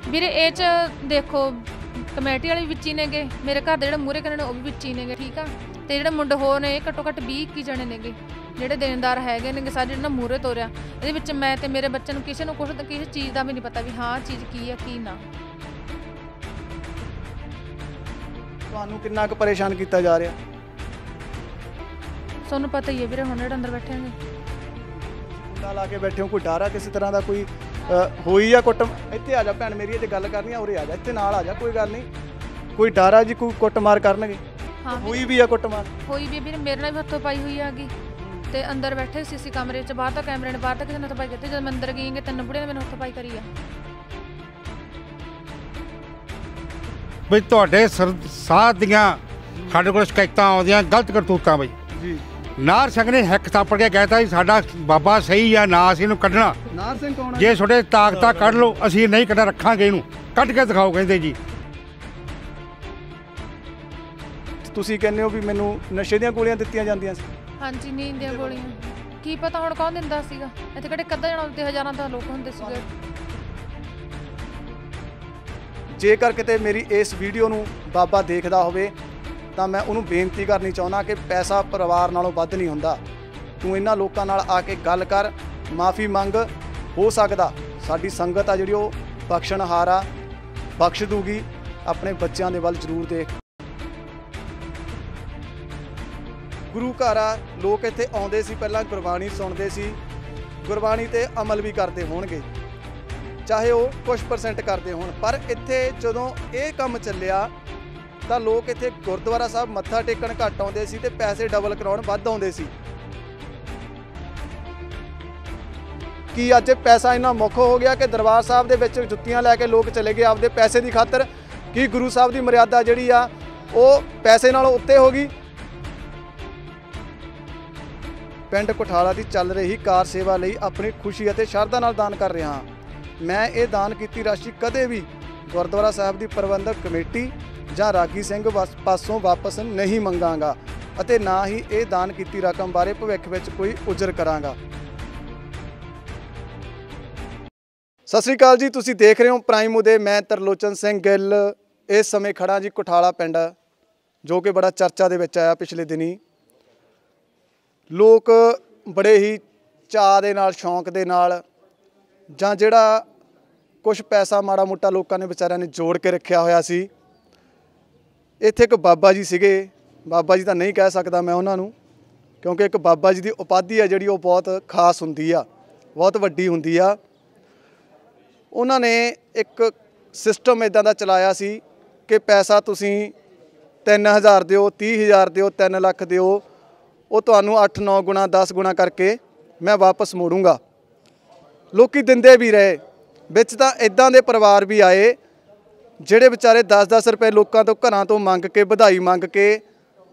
ਵੀਰੇ ਇਹ ਚ ਦੇਖੋ ਕਮੇਟੀ ਵਾਲੇ ਵੀ ਵਿੱਚ ਹੀ ਨੇਗੇ, ਮੇਰੇ ਘਰ ਦੇ ਜਿਹੜੇ ਮੂਹਰੇ ਕਰਨ ਉਹ ਵੀ ਵਿੱਚ ਹੀ ਨੇਗੇ, ਠੀਕ ਆ। ਤੇ ਜਿਹੜੇ ਮੁੰਡੇ ਹੋਰ ਨੇ ਇਹ ਘੱਟੋ ਘੱਟ 20-21 ਜਣੇ ਨੇਗੇ ਜਿਹੜੇ ਦੇਣਦਾਰ ਹੈਗੇ ਨੇਗੇ ਸਾਰੇ, ਜਿਹੜਾ ਮੂਹਰੇ ਤੋਰਿਆ। ਇਹਦੇ ਵਿੱਚ ਮੈਂ ਤੇ ਮੇਰੇ ਬੱਚੇ ਨੂੰ ਕਿਸੇ ਨੂੰ ਕੁਛ ਕਿਸੇ ਚੀਜ਼ ਦਾ ਵੀ ਨਹੀਂ ਪਤਾ ਵੀ ਹਾਂ ਚੀਜ਼ ਕੀ ਆ ਕੀ ਨਾ। ਤੁਹਾਨੂੰ ਕਿੰਨਾ ਕੁ ਪਰੇਸ਼ਾਨ ਕੀਤਾ ਜਾ ਰਿਹਾ? ਤੁਹਾਨੂੰ ਪਤਾ ਹੀ ਹੈ ਵੀਰੇ, ਹੁਣ ਜਿਹੜੇ ਅੰਦਰ ਬੈਠੇ ਨੇ ਕੁੰਡਾ ਲਾ ਕੇ ਬੈਠੇ ਹੋ, ਕੋਈ ਡਰ ਆ ਕਿਸੇ ਤਰ੍ਹਾਂ ਦਾ? ਕੋਈ ਹੋਈ ਆ ਕੁੱਟ? ਇੱਥੇ ਆ ਜਾ ਭੈਣ ਮੇਰੀ, ਜੇ ਗੱਲ ਕਰਨੀ ਆ ਉਰੇ ਆ ਜਾ, ਇੱਥੇ ਨਾਲ ਆ ਜਾ, ਕੋਈ ਗੱਲ ਨਹੀਂ। ਕੋਈ ਡਰ ਆ ਜੀ ਕੋਈ ਕੁੱਟਮਾਰ ਕਰਨਗੇ? ਹਾਂ ਹੋਈ ਵੀ ਆ ਕੁੱਟਮਾਰ? ਹੋਈ ਵੀ ਵੀਰੇ, ਮੇਰੇ ਨਾਲ ਵੀ ਹੱਥੋਂ ਪਾਈ ਹੋਈ ਆਗੀ। ਤੇ ਅੰਦਰ ਬੈਠੇ ਸੀ ਕਮਰੇ 'ਚ, ਬਾਹਰ ਤਾਂ ਕੈਮਰੇ ਨੇ, ਬਾਹਰ ਤਾਂ ਕਿਸੇ ਨੇ ਹੱਥੋਂ ਪਾਈ ਕੀਤੀ। ਜਦੋਂ ਮੈਂ ਅੰਦਰ ਗਈ ਤਿੰਨ ਬੁੜੀਆਂ ਨੇ ਮੈਨੂੰ ਹੱਥੋਂ ਪਾਈ ਕਰੀ ਆ। ਬਈ ਤੁਹਾਡੇ ਸਾਥ ਦੀਆਂ ਸਾਡੇ ਕੋਲ ਸ਼ਿਕਾਇਤਾਂ ਆਉਂਦੀਆਂ ਗਲਤ ਕਰਤੂਤਾਂ ਬਈ ਜੀ। ਨਾਰ ਸਿੰਘ ਨੇ ਹਿੱਕ ਥਾਪੜ ਕੇ ਕਹਿਤਾ ਜੀ ਸਾਡਾ ਬਾਬਾ ਸਹੀ ਆ, ਨਾ ਅਸੀਂ ਇਹਨੂੰ ਕੱਢਣਾ। ਨਾਰ ਸਿੰਘ ਕੌਣ? ਜੇ ਤੁਹਾਡੇ ਤਾਕਤਾਂ ਕੱਢ ਲਓ, ਅਸੀਂ ਨਹੀਂ ਕੱਢ ਰੱਖਾਂਗੇ, ਇਹਨੂੰ ਕੱਢ ਕੇ ਦਿਖਾਓ ਕਹਿੰਦੇ ਜੀ। ਤੁਸੀਂ ਕਹਿੰਦੇ ਹੋ ਵੀ ਮੈਨੂੰ ਨਸ਼ੇ ਦੀਆਂ ਗੋਲੀਆਂ ਦਿੱਤੀਆਂ ਜਾਂਦੀਆਂ ਸੀ? ਹਾਂਜੀ, ਨੀਂਦ ਦੀਆਂ ਗੋਲੀਆਂ। ਕੀ ਪਤਾ ਹੁਣ ਕੌਣ ਦਿੰਦਾ ਸੀਗਾ, ਇੱਥੇ ਕਿਹੜੇ ਕੱਦਾ ਜਣਾ ਹੁੰਦੇ, ਹਜ਼ਾਰਾਂ ਦਾ ਲੋਕ ਹੁੰਦੇ ਸੀਗੇ। ਜੇਕਰ ਕਿਤੇ ਮੇਰੀ ਇਸ ਵੀਡੀਓ ਨੂੰ ਬਾਬਾ ਦੇਖਦਾ ਹੋਵੇ ਤਾਂ ਮੈਂ ਉਹਨੂੰ ਬੇਨਤੀ ਕਰਨੀ ਚਾਹੁੰਦਾ ਕਿ ਪੈਸਾ ਪਰਿਵਾਰ ਨਾਲੋਂ ਵੱਧ ਨਹੀਂ ਹੁੰਦਾ। ਤੂੰ ਇਹਨਾਂ ਲੋਕਾਂ ਨਾਲ ਆ ਕੇ ਗੱਲ ਕਰ, ਮਾਫੀ ਮੰਗ, ਹੋ ਸਕਦਾ ਸਾਡੀ ਸੰਗਤ ਆ ਜਿਹੜੀ ਉਹ ਬਖਸ਼ਣਹਾਰ ਆ, ਬਖਸ਼ ਦੂਗੀ। ਆਪਣੇ ਬੱਚਿਆਂ ਦੇ ਵੱਲ ਜ਼ਰੂਰ ਦੇਖ। ਗੁਰੂ ਘਰ ਆ, ਲੋਕ ਇੱਥੇ ਆਉਂਦੇ ਸੀ, ਪਹਿਲਾਂ ਗੁਰਬਾਣੀ ਸੁਣਦੇ ਸੀ, ਗੁਰਬਾਣੀ ਤੇ ਅਮਲ ਵੀ ਕਰਦੇ ਹੋਣਗੇ, ਚਾਹੇ ਉਹ ਕੁਝ % ਕਰਦੇ ਹੋਣ। ਪਰ ਇੱਥੇ ਜਦੋਂ ਇਹ ਕੰਮ ਚੱਲਿਆ ਤਾਂ ਲੋਕ ਇੱਥੇ ਗੁਰਦੁਆਰਾ ਸਾਹਿਬ ਮੱਥਾ ਟੇਕਣ ਘੱਟ ਆਉਂਦੇ ਸੀ ਤੇ ਪੈਸੇ ਡਬਲ ਕਰਾਉਣ ਵੱਧ ਆਉਂਦੇ ਸੀ। ਕੀ ਅੱਜ ਪੈਸਾ ਇੰਨਾ ਮੁੱਖ ਹੋ ਗਿਆ ਕਿ ਦਰਬਾਰ ਸਾਹਿਬ ਦੇ ਵਿੱਚ ਜੁੱਤੀਆਂ ਲੈ ਕੇ ਲੋਕ ਚਲੇ ਗਏ ਆਪਦੇ ਪੈਸੇ ਦੀ ਖਾਤਰ? ਕੀ ਗੁਰੂ ਸਾਹਿਬ ਦੀ ਮਰਿਆਦਾ ਜਿਹੜੀ ਆ ਉਹ ਪੈਸੇ ਨਾਲੋਂ ਉੱਤੇ ਹੋ ਗਈ? ਪਿੰਡ ਕੁਠਾਲਾ ਦੀ ਚੱਲ ਰਹੀ ਕਾਰ ਸੇਵਾ ਲਈ ਆਪਣੀ ਖੁਸ਼ੀ ਅਤੇ ਸ਼ਰਧਾ ਨਾਲ ਦਾਨ ਕਰ ਰਿਹਾ ਹਾਂ। ਮੈਂ ਇਹ ਦਾਨ ਕੀਤੀ ਰਾਸ਼ੀ ਕਦੇ ਵੀ ਗੁਰਦੁਆਰਾ ਸਾਹਿਬ ਦੀ ਪ੍ਰਬੰਧਕ ਕਮੇਟੀ ਜਾਂ ਰਾਗੀ ਸਿੰਘ ਪਾਸੋਂ ਵਾਪਸ ਨਹੀਂ ਮੰਗਾਂਗਾ ਅਤੇ ਨਾ ਹੀ ਇਹ ਦਾਨ ਕੀਤੀ ਰਕਮ ਬਾਰੇ ਭਵਿੱਖ ਵਿੱਚ ਕੋਈ ਉਜਰ ਕਰਾਂਗਾ। ਸਤਿ ਸ੍ਰੀ ਅਕਾਲ ਜੀ, ਤੁਸੀਂ ਦੇਖ ਰਹੇ ਹੋ ਪ੍ਰਾਈਮ ਉਦੇ। ਮੈਂ ਤਰਲੋਚਨ ਸਿੰਘ ਗਿੱਲ ਇਸ ਸਮੇਂ ਖੜਾ ਜੀ ਕੁਠਾਲਾ ਪਿੰਡ, ਜੋ ਕਿ ਬੜਾ ਚਰਚਾ ਦੇ ਵਿੱਚ ਆਇਆ ਪਿਛਲੇ ਦਿਨੀ। ਲੋਕ ਬੜੇ ਹੀ ਚਾਅ ਦੇ ਨਾਲ, ਸ਼ੌਂਕ ਦੇ ਨਾਲ, ਜਾਂ ਜਿਹੜਾ ਕੁਛ ਪੈਸਾ ਮਾੜਾ ਮੋਟਾ ਲੋਕਾਂ ਨੇ ਵਿਚਾਰਿਆਂ ਨੇ ਜੋੜ ਕੇ ਰੱਖਿਆ ਹੋਇਆ ਸੀ। ਇੱਥੇ ਇੱਕ ਬਾਬਾ ਜੀ ਸੀਗੇ, ਬਾਬਾ ਜੀ ਤਾਂ ਨਹੀਂ ਕਹਿ ਸਕਦਾ ਮੈਂ ਉਹਨਾਂ ਨੂੰ, ਕਿਉਂਕਿ ਇੱਕ ਬਾਬਾ ਜੀ ਦੀ ਉਪਾਧੀ ਆ ਜਿਹੜੀ ਉਹ ਬਹੁਤ ਖਾਸ ਹੁੰਦੀ ਆ, ਬਹੁਤ ਵੱਡੀ ਹੁੰਦੀ ਆ। ਉਹਨਾਂ ਨੇ ਇੱਕ ਸਿਸਟਮ ਇੱਦਾਂ ਦਾ ਚਲਾਇਆ ਸੀ ਕਿ ਪੈਸਾ ਤੁਸੀਂ 3000 ਦਿਓ, 30000 ਦਿਓ, 3 ਲੱਖ ਦਿਓ, ਉਹ ਤੁਹਾਨੂੰ 8-9 ਗੁਣਾ 10 ਗੁਣਾ ਕਰਕੇ ਮੈਂ ਵਾਪਸ ਮੋੜੂੰਗਾ। ਲੋਕੀ ਦਿੰਦੇ ਵੀ ਰਹੇ, ਵਿੱਚ ਤਾਂ ਇੱਦਾਂ ਦੇ ਪਰਿਵਾਰ ਵੀ ਆਏ ਜਿਹੜੇ ਵਿਚਾਰੇ 10-10 ਰੁਪਏ ਲੋਕਾਂ ਤੋਂ ਘਰਾਂ ਤੋਂ ਮੰਗ ਕੇ, ਵਧਾਈ ਮੰਗ ਕੇ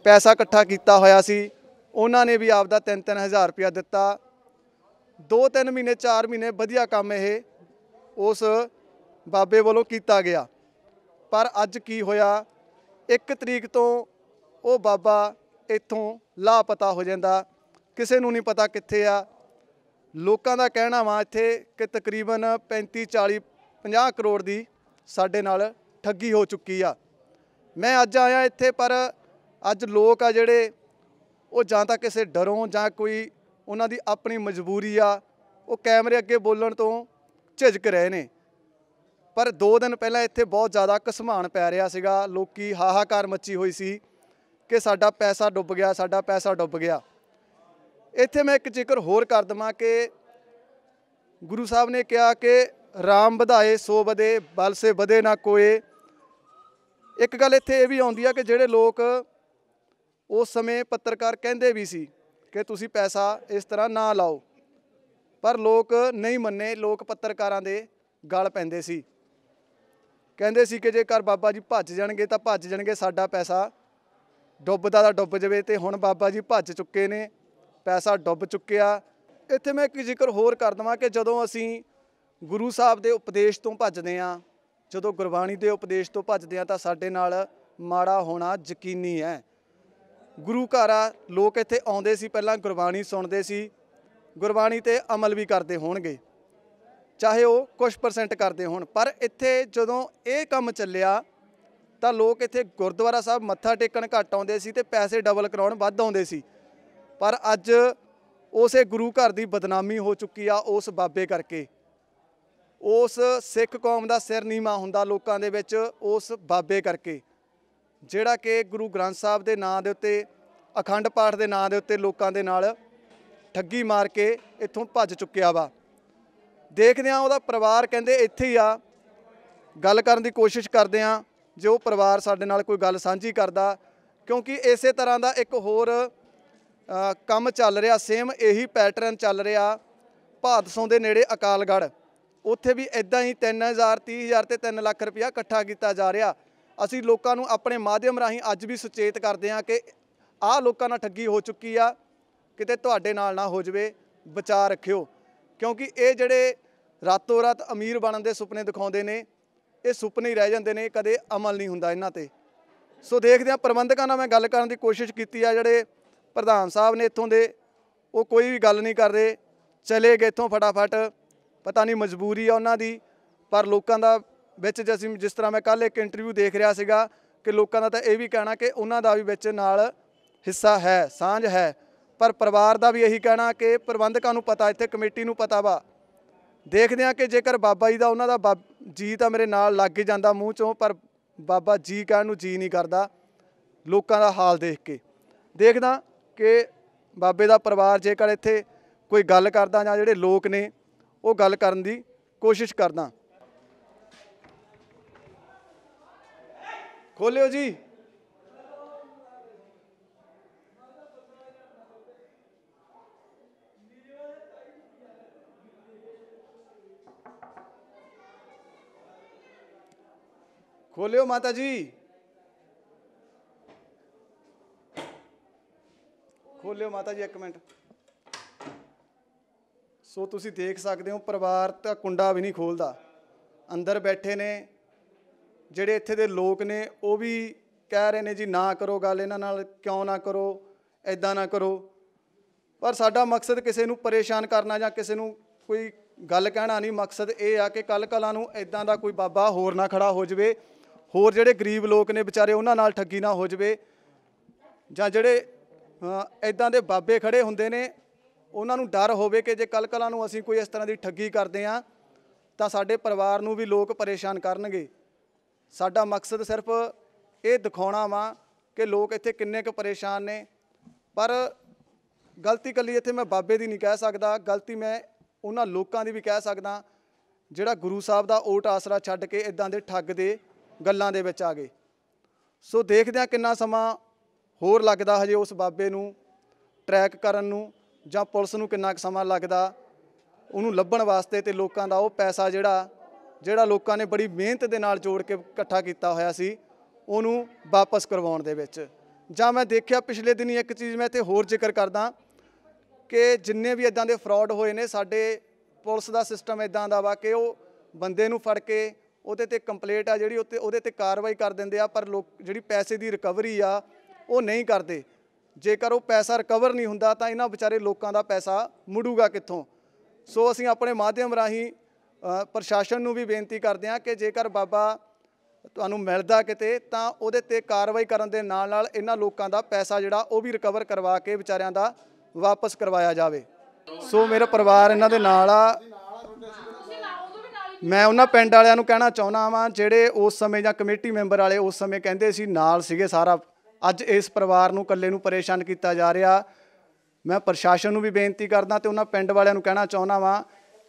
ਪੈਸਾ ਇਕੱਠਾ ਕੀਤਾ ਹੋਇਆ ਸੀ। ਉਹਨਾਂ ਨੇ ਵੀ ਆਪਦਾ 3-3 ਹਜ਼ਾਰ ਰੁਪਇਆ ਦਿੱਤਾ। 2-3 ਮਹੀਨੇ 4 ਮਹੀਨੇ ਵਧੀਆ ਕੰਮ ਇਹ ਉਸ ਬਾਬੇ ਵੱਲੋਂ ਕੀਤਾ ਗਿਆ। ਪਰ ਅੱਜ ਕੀ ਹੋਇਆ, 1 ਤਰੀਕ ਤੋਂ ਉਹ ਬਾਬਾ ਇੱਥੋਂ ਲਾਪਤਾ ਹੋ ਜਾਂਦਾ, ਕਿਸੇ ਨੂੰ ਨਹੀਂ ਪਤਾ ਕਿੱਥੇ ਆ। ਲੋਕਾਂ ਦਾ ਕਹਿਣਾ ਵਾ ਇੱਥੇ ਕਿ ਤਕਰੀਬਨ 35-40-50 ਕਰੋੜ ਦੀ ਸਾਡੇ ਨਾਲ ਠੱਗੀ ਹੋ ਚੁੱਕੀ ਆ। ਮੈਂ ਅੱਜ ਆਇਆ ਇੱਥੇ, ਪਰ ਅੱਜ ਲੋਕ ਆ ਜਿਹੜੇ ਉਹ ਜਾਂ ਤਾਂ ਕਿਸੇ ਡਰੋਂ ਜਾਂ ਕੋਈ ਉਹਨਾਂ ਦੀ ਆਪਣੀ ਮਜਬੂਰੀ ਆ, ਉਹ ਕੈਮਰੇ ਅੱਗੇ ਬੋਲਣ ਤੋਂ ਝਿਜਕ ਰਹੇ ਨੇ। ਪਰ 2 ਦਿਨ ਪਹਿਲਾਂ ਇੱਥੇ ਬਹੁਤ ਜ਼ਿਆਦਾ ਘਸਮਾਨ ਪੈ ਰਿਹਾ ਸੀਗਾ, ਲੋਕੀ ਹਾਹਾਕਾਰ ਮੱਚੀ ਹੋਈ ਸੀ ਕਿ ਸਾਡਾ ਪੈਸਾ ਡੁੱਬ ਗਿਆ, ਸਾਡਾ ਪੈਸਾ ਡੁੱਬ ਗਿਆ। ਇੱਥੇ ਮੈਂ ਇੱਕ ਜ਼ਿਕਰ ਹੋਰ ਕਰ ਦੇਵਾਂ ਕਿ ਗੁਰੂ ਸਾਹਿਬ ਨੇ ਕਿਹਾ ਕਿ ਰਾਮ ਵਧਾਏ ਸੋ ਵਧੇ, ਬਲ ਸੇ ਵਧੇ ਨਾ ਕੋਏ। ਇੱਕ ਗੱਲ ਇੱਥੇ ਇਹ ਵੀ ਆਉਂਦੀ ਆ ਕਿ ਜਿਹੜੇ ਲੋਕ ਉਸ ਸਮੇਂ ਪੱਤਰਕਾਰ ਕਹਿੰਦੇ ਵੀ ਸੀ ਕਿ ਤੁਸੀਂ ਪੈਸਾ ਇਸ ਤਰ੍ਹਾਂ ਨਾ ਲਾਓ, ਪਰ ਲੋਕ ਨਹੀਂ ਮੰਨੇ। ਲੋਕ ਪੱਤਰਕਾਰਾਂ ਦੇ ਗਲ ਪੈਂਦੇ ਸੀ, ਕਹਿੰਦੇ ਸੀ ਕਿ ਜੇਕਰ ਬਾਬਾ ਜੀ ਭੱਜ ਜਾਣਗੇ ਤਾਂ ਭੱਜ ਜਾਣਗੇ, ਸਾਡਾ ਪੈਸਾ ਡੁੱਬਦਾ ਤਾਂ ਡੁੱਬ ਜਾਵੇ। ਤੇ ਹੁਣ ਬਾਬਾ ਜੀ ਭੱਜ ਚੁੱਕੇ ਨੇ, ਪੈਸਾ ਡੁੱਬ ਚੁੱਕਿਆ। ਇੱਥੇ ਮੈਂ ਇੱਕ ਜ਼ਿਕਰ ਹੋਰ ਕਰ ਦੇਵਾਂ ਕਿ ਜਦੋਂ ਅਸੀਂ ਗੁਰੂ ਸਾਹਿਬ ਦੇ ਉਪਦੇਸ਼ ਤੋਂ ਭੱਜਦੇ ਹਾਂ, ਜਦੋਂ ਗੁਰਬਾਣੀ ਦੇ ਉਪਦੇਸ਼ ਤੋਂ ਭੱਜਦੇ ਹਾਂ, ਤਾਂ ਸਾਡੇ ਨਾਲ ਮਾੜਾ ਹੋਣਾ ਯਕੀਨੀ ਹੈ। ਗੁਰੂ ਘਰ ਆ, ਲੋਕ ਇੱਥੇ ਆਉਂਦੇ ਸੀ, ਪਹਿਲਾਂ ਗੁਰਬਾਣੀ ਸੁਣਦੇ ਸੀ, ਗੁਰਬਾਣੀ 'ਤੇ ਅਮਲ ਵੀ ਕਰਦੇ ਹੋਣਗੇ, ਚਾਹੇ ਉਹ ਕੁਝ % ਕਰਦੇ ਹੋਣ। ਪਰ ਇੱਥੇ ਜਦੋਂ ਇਹ ਕੰਮ ਚੱਲਿਆ ਤਾਂ ਲੋਕ ਇੱਥੇ ਗੁਰਦੁਆਰਾ ਸਾਹਿਬ ਮੱਥਾ ਟੇਕਣ ਘੱਟ ਆਉਂਦੇ ਸੀ ਤੇ ਪੈਸੇ ਡਬਲ ਕਰਾਉਣ ਵੱਧ ਆਉਂਦੇ ਸੀ। ਪਰ ਅੱਜ ਉਸੇ ਗੁਰੂ ਘਰ ਦੀ ਬਦਨਾਮੀ ਹੋ ਚੁੱਕੀ ਆ ਉਸ ਬਾਬੇ ਕਰਕੇ। ਉਸ ਸਿੱਖ ਕੌਮ ਦਾ ਸਿਰ ਨੀਵਾਂ ਹੁੰਦਾ ਲੋਕਾਂ ਦੇ ਵਿੱਚ ਉਸ ਬਾਬੇ ਕਰਕੇ, ਜਿਹੜਾ ਕਿ ਗੁਰੂ ਗ੍ਰੰਥ ਸਾਹਿਬ ਦੇ ਨਾਂ ਦੇ ਉੱਤੇ, ਅਖੰਡ ਪਾਠ ਦੇ ਨਾਂ ਦੇ ਉੱਤੇ ਲੋਕਾਂ ਦੇ ਨਾਲ ਠੱਗੀ ਮਾਰ ਕੇ ਇੱਥੋਂ ਭੱਜ ਚੁੱਕਿਆ ਵਾ। ਦੇਖਦੇ ਹਾਂ ਉਹਦਾ ਪਰਿਵਾਰ ਕਹਿੰਦੇ ਇੱਥੇ ਹੀ ਆ, ਗੱਲ ਕਰਨ ਦੀ ਕੋਸ਼ਿਸ਼ ਕਰਦੇ ਹਾਂ ਜੇ ਉਹ ਪਰਿਵਾਰ ਸਾਡੇ ਨਾਲ ਕੋਈ ਗੱਲ ਸਾਂਝੀ ਕਰਦਾ, ਕਿਉਂਕਿ ਇਸੇ ਤਰ੍ਹਾਂ ਦਾ ਇੱਕ ਹੋਰ ਕੰਮ ਚੱਲ ਰਿਹਾ, ਸੇਮ ਇਹੀ ਪੈਟਰਨ ਚੱਲ ਰਿਹਾ ਭਾਦਸੋਂ ਦੇ ਨੇੜੇ ਅਕਾਲਗੜ੍ਹ। ਉੱਥੇ ਵੀ ਇੱਦਾਂ ਹੀ 3000 30,000 ਤੇ 3 ਲੱਖ ਰੁਪਇਆ ਇਕੱਠਾ ਕੀਤਾ ਜਾ ਰਿਹਾ। ਅਸੀਂ ਲੋਕਾਂ ਨੂੰ ਆਪਣੇ ਮਾਧਿਅਮ ਰਾਹੀਂ ਅੱਜ ਵੀ ਸੁਚੇਤ ਕਰਦੇ ਹਾਂ ਕਿ ਆਹ ਲੋਕਾਂ ਨਾਲ ਠੱਗੀ ਹੋ ਚੁੱਕੀ ਆ, ਕਿਤੇ ਤੁਹਾਡੇ ਨਾਲ ਨਾ ਹੋ ਜਾਵੇ, ਬਚਾ ਰੱਖਿਓ। ਕਿਉਂਕਿ ਇਹ ਜਿਹੜੇ ਰਾਤੋਂ ਰਾਤ ਅਮੀਰ ਬਣਨ ਦੇ ਸੁਪਨੇ ਦਿਖਾਉਂਦੇ ਨੇ, ਇਹ ਸੁਪਨੇ ਹੀ ਰਹਿ ਜਾਂਦੇ ਨੇ, ਕਦੇ ਅਮਲ ਨਹੀਂ ਹੁੰਦਾ ਇਹਨਾਂ ਤੇ। ਸੋ ਦੇਖਦੇ ਹਾਂ, ਪ੍ਰਬੰਧਕਾਂ ਨਾਲ ਮੈਂ ਗੱਲ ਕਰਨ ਦੀ ਕੋਸ਼ਿਸ਼ ਕੀਤੀ ਆ, ਜਿਹੜੇ ਪ੍ਰਧਾਨ ਸਾਹਿਬ ਨੇ ਇੱਥੋਂ ਦੇ, ਉਹ ਕੋਈ ਵੀ ਗੱਲ ਨਹੀਂ ਕਰ ਰਹੇ, ਚਲੇ ਗਏ ਇੱਥੋਂ ਫਟਾਫਟ। ਪਤਾ ਨਹੀਂ ਮਜਬੂਰੀ ਆ ਉਹਨਾਂ ਦੀ, ਪਰ ਲੋਕਾਂ ਦਾ ਵਿੱਚ ਜਿਸ ਤਰ੍ਹਾਂ ਮੈਂ ਕੱਲ੍ਹ ਇੱਕ ਇੰਟਰਵਿਊ ਦੇਖ ਰਿਹਾ ਸੀਗਾ ਕਿ ਲੋਕਾਂ ਦਾ ਤਾਂ ਇਹ ਵੀ ਕਹਿਣਾ ਕਿ ਉਹਨਾਂ ਦਾ ਵੀ ਵਿੱਚ ਨਾਲ ਹਿੱਸਾ ਹੈ, ਸਾਂਝ ਹੈ। ਪਰ ਪਰਿਵਾਰ ਦਾ ਵੀ ਇਹੀ ਕਹਿਣਾ ਕਿ ਪ੍ਰਬੰਧਕਾਂ ਨੂੰ ਪਤਾ, ਇੱਥੇ ਕਮੇਟੀ ਨੂੰ ਪਤਾ ਵਾ। ਦੇਖਦੇ ਹਾਂ ਕਿ ਜੇਕਰ ਬਾਬਾ ਜੀ ਦਾ, ਉਹਨਾਂ ਦਾ ਜੀ ਤਾਂ ਮੇਰੇ ਨਾਲ ਲੱਗ ਹੀ ਜਾਂਦਾ ਮੂੰਹ 'ਚੋਂ, ਪਰ ਬਾਬਾ ਜੀ ਕਹਿਣ ਨੂੰ ਜੀ ਨਹੀਂ ਕਰਦਾ ਲੋਕਾਂ ਦਾ ਹਾਲ ਦੇਖ ਕੇ। ਦੇਖਦਾ ਕਿ ਬਾਬੇ ਦਾ ਪਰਿਵਾਰ ਜੇਕਰ ਇੱਥੇ ਕੋਈ ਗੱਲ ਕਰਦਾ ਜਾਂ ਜਿਹੜੇ ਲੋਕ ਨੇ ਉਹ ਗੱਲ ਕਰਨ ਦੀ ਕੋਸ਼ਿਸ਼ ਕਰਦਾ। ਖੋਲਿਓ ਜੀ। ਖੋਲਿਓ ਮਾਤਾ ਜੀ, ਖੋਲਿਓ ਮਾਤਾ ਜੀ, 1 ਮਿੰਟ। ਸੋ ਤੁਸੀਂ ਦੇਖ ਸਕਦੇ ਹੋ ਪਰਿਵਾਰ ਤਾਂ ਕੁੰਡਾ ਵੀ ਨਹੀਂ ਖੋਲ੍ਹਦਾ, ਅੰਦਰ ਬੈਠੇ ਨੇ। ਜਿਹੜੇ ਇੱਥੇ ਦੇ ਲੋਕ ਨੇ ਉਹ ਵੀ ਕਹਿ ਰਹੇ ਨੇ ਜੀ ਨਾ ਕਰੋ ਗੱਲ ਇਹਨਾਂ ਨਾਲ, ਕਿਉਂ ਨਾ ਕਰੋ, ਇੱਦਾਂ ਨਾ ਕਰੋ। ਪਰ ਸਾਡਾ ਮਕਸਦ ਕਿਸੇ ਨੂੰ ਪਰੇਸ਼ਾਨ ਕਰਨਾ ਜਾਂ ਕਿਸੇ ਨੂੰ ਕੋਈ ਗੱਲ ਕਹਿਣਾ ਨਹੀਂ। ਮਕਸਦ ਇਹ ਆ ਕਿ ਕੱਲ੍ਹ ਕਲਾਂ ਨੂੰ ਇੱਦਾਂ ਦਾ ਕੋਈ ਬਾਬਾ ਹੋਰ ਨਾ ਖੜਾ ਹੋ ਜਾਵੇ, ਹੋਰ ਜਿਹੜੇ ਗਰੀਬ ਲੋਕ ਨੇ ਵਿਚਾਰੇ ਉਹਨਾਂ ਨਾਲ ਠੱਗੀ ਨਾ ਹੋ ਜਾਵੇ, ਜਾਂ ਜਿਹੜੇ ਇੱਦਾਂ ਦੇ ਬਾਬੇ ਖੜੇ ਹੁੰਦੇ ਨੇ ਉਹਨਾਂ ਨੂੰ ਡਰ ਹੋਵੇ ਕਿ ਜੇ ਕੱਲ੍ਹ ਕਲਾਂ ਨੂੰ ਅਸੀਂ ਕੋਈ ਇਸ ਤਰ੍ਹਾਂ ਦੀ ਠੱਗੀ ਕਰਦੇ ਹਾਂ ਤਾਂ ਸਾਡੇ ਪਰਿਵਾਰ ਨੂੰ ਵੀ ਲੋਕ ਪਰੇਸ਼ਾਨ ਕਰਨਗੇ। ਸਾਡਾ ਮਕਸਦ ਸਿਰਫ ਇਹ ਦਿਖਾਉਣਾ ਵਾ ਕਿ ਲੋਕ ਇੱਥੇ ਕਿੰਨੇ ਕੁ ਪਰੇਸ਼ਾਨ ਨੇ। ਪਰ ਗਲਤੀ ਇਕੱਲੀ ਇੱਥੇ ਮੈਂ ਬਾਬੇ ਦੀ ਨਹੀਂ ਕਹਿ ਸਕਦਾ, ਗਲਤੀ ਮੈਂ ਉਹਨਾਂ ਲੋਕਾਂ ਦੀ ਵੀ ਕਹਿ ਸਕਦਾ ਜਿਹੜਾ ਗੁਰੂ ਸਾਹਿਬ ਦਾ ਓਟ ਆਸਰਾ ਛੱਡ ਕੇ ਇੱਦਾਂ ਦੇ ਠੱਗ ਦੇ ਗੱਲਾਂ ਦੇ ਵਿੱਚ ਆ ਗਏ। ਸੋ ਦੇਖਦੇ ਹਾਂ ਕਿੰਨਾ ਸਮਾਂ ਹੋਰ ਲੱਗਦਾ ਹਜੇ ਉਸ ਬਾਬੇ ਨੂੰ ਟਰੈਕ ਕਰਨ ਨੂੰ, ਜਾਂ ਪੁਲਿਸ ਨੂੰ ਕਿੰਨਾ ਕੁ ਸਮਾਂ ਲੱਗਦਾ ਉਹਨੂੰ ਲੱਭਣ ਵਾਸਤੇ, ਤੇ ਲੋਕਾਂ ਦਾ ਉਹ ਪੈਸਾ ਜਿਹੜਾ ਲੋਕਾਂ ਨੇ ਬੜੀ ਮਿਹਨਤ ਦੇ ਨਾਲ ਜੋੜ ਕੇ ਇਕੱਠਾ ਕੀਤਾ ਹੋਇਆ ਸੀ ਉਹਨੂੰ ਵਾਪਸ ਕਰਵਾਉਣ ਦੇ ਵਿੱਚ। ਜਾਂ ਮੈਂ ਦੇਖਿਆ ਪਿਛਲੇ ਦਿਨੀ ਇੱਕ ਚੀਜ਼ ਮੈਂ ਇੱਥੇ ਹੋਰ ਜ਼ਿਕਰ ਕਰਦਾ ਕਿ ਜਿੰਨੇ ਵੀ ਇੱਦਾਂ ਦੇ ਫਰਾਡ ਹੋਏ ਨੇ, ਸਾਡੇ ਪੁਲਿਸ ਦਾ ਸਿਸਟਮ ਇੱਦਾਂ ਦਾ ਵਾ ਕਿ ਉਹ ਬੰਦੇ ਨੂੰ ਫੜ ਕੇ ਉਹਦੇ 'ਤੇ ਕੰਪਲੇਂਟ ਆ ਜਿਹੜੀ ਉਹਦੇ 'ਤੇ ਕਾਰਵਾਈ ਕਰ ਦਿੰਦੇ ਆ, ਪਰ ਜਿਹੜੀ ਪੈਸੇ ਦੀ ਰਿਕਵਰੀ ਆ ਉਹ ਨਹੀਂ ਕਰਦੇ। ਜੇਕਰ ਉਹ ਪੈਸਾ ਰਿਕਵਰ ਨਹੀਂ ਹੁੰਦਾ ਤਾਂ ਇਹਨਾਂ ਵਿਚਾਰੇ ਲੋਕਾਂ ਦਾ ਪੈਸਾ ਮੁੜੂਗਾ ਕਿੱਥੋਂ। ਸੋ ਅਸੀਂ ਆਪਣੇ ਮਾਧਿਅਮ ਰਾਹੀਂ ਪ੍ਰਸ਼ਾਸਨ ਨੂੰ ਵੀ ਬੇਨਤੀ ਕਰਦੇ ਹਾਂ ਕਿ ਜੇਕਰ ਬਾਬਾ ਤੁਹਾਨੂੰ ਮਿਲਦਾ ਕਿਤੇ ਤਾਂ ਉਹਦੇ 'ਤੇ ਕਾਰਵਾਈ ਕਰਨ ਦੇ ਨਾਲ ਨਾਲ ਇਹਨਾਂ ਲੋਕਾਂ ਦਾ ਪੈਸਾ ਜਿਹੜਾ ਉਹ ਵੀ ਰਿਕਵਰ ਕਰਵਾ ਕੇ ਵਿਚਾਰਿਆਂ ਦਾ ਵਾਪਸ ਕਰਵਾਇਆ ਜਾਵੇ। ਸੋ ਮੇਰਾ ਪਰਿਵਾਰ ਇਹਨਾਂ ਦੇ ਨਾਲ ਆ। ਮੈਂ ਉਹਨਾਂ ਪਿੰਡ ਵਾਲਿਆਂ ਨੂੰ ਕਹਿਣਾ ਚਾਹੁੰਦਾ ਵਾਂ ਜਿਹੜੇ ਉਸ ਸਮੇਂ ਜਾਂ ਕਮੇਟੀ ਮੈਂਬਰ ਵਾਲੇ ਉਸ ਸਮੇਂ ਕਹਿੰਦੇ ਸੀ ਨਾਲ ਸੀਗੇ ਸਾਰਾ, ਅੱਜ ਇਸ ਪਰਿਵਾਰ ਨੂੰ ਇਕੱਲੇ ਨੂੰ ਪਰੇਸ਼ਾਨ ਕੀਤਾ ਜਾ ਰਿਹਾ। ਮੈਂ ਪ੍ਰਸ਼ਾਸਨ ਨੂੰ ਵੀ ਬੇਨਤੀ ਕਰਦਾ ਤੇ ਉਹਨਾਂ ਪਿੰਡ ਵਾਲਿਆਂ ਨੂੰ ਕਹਿਣਾ ਚਾਹੁੰਦਾ ਵਾਂ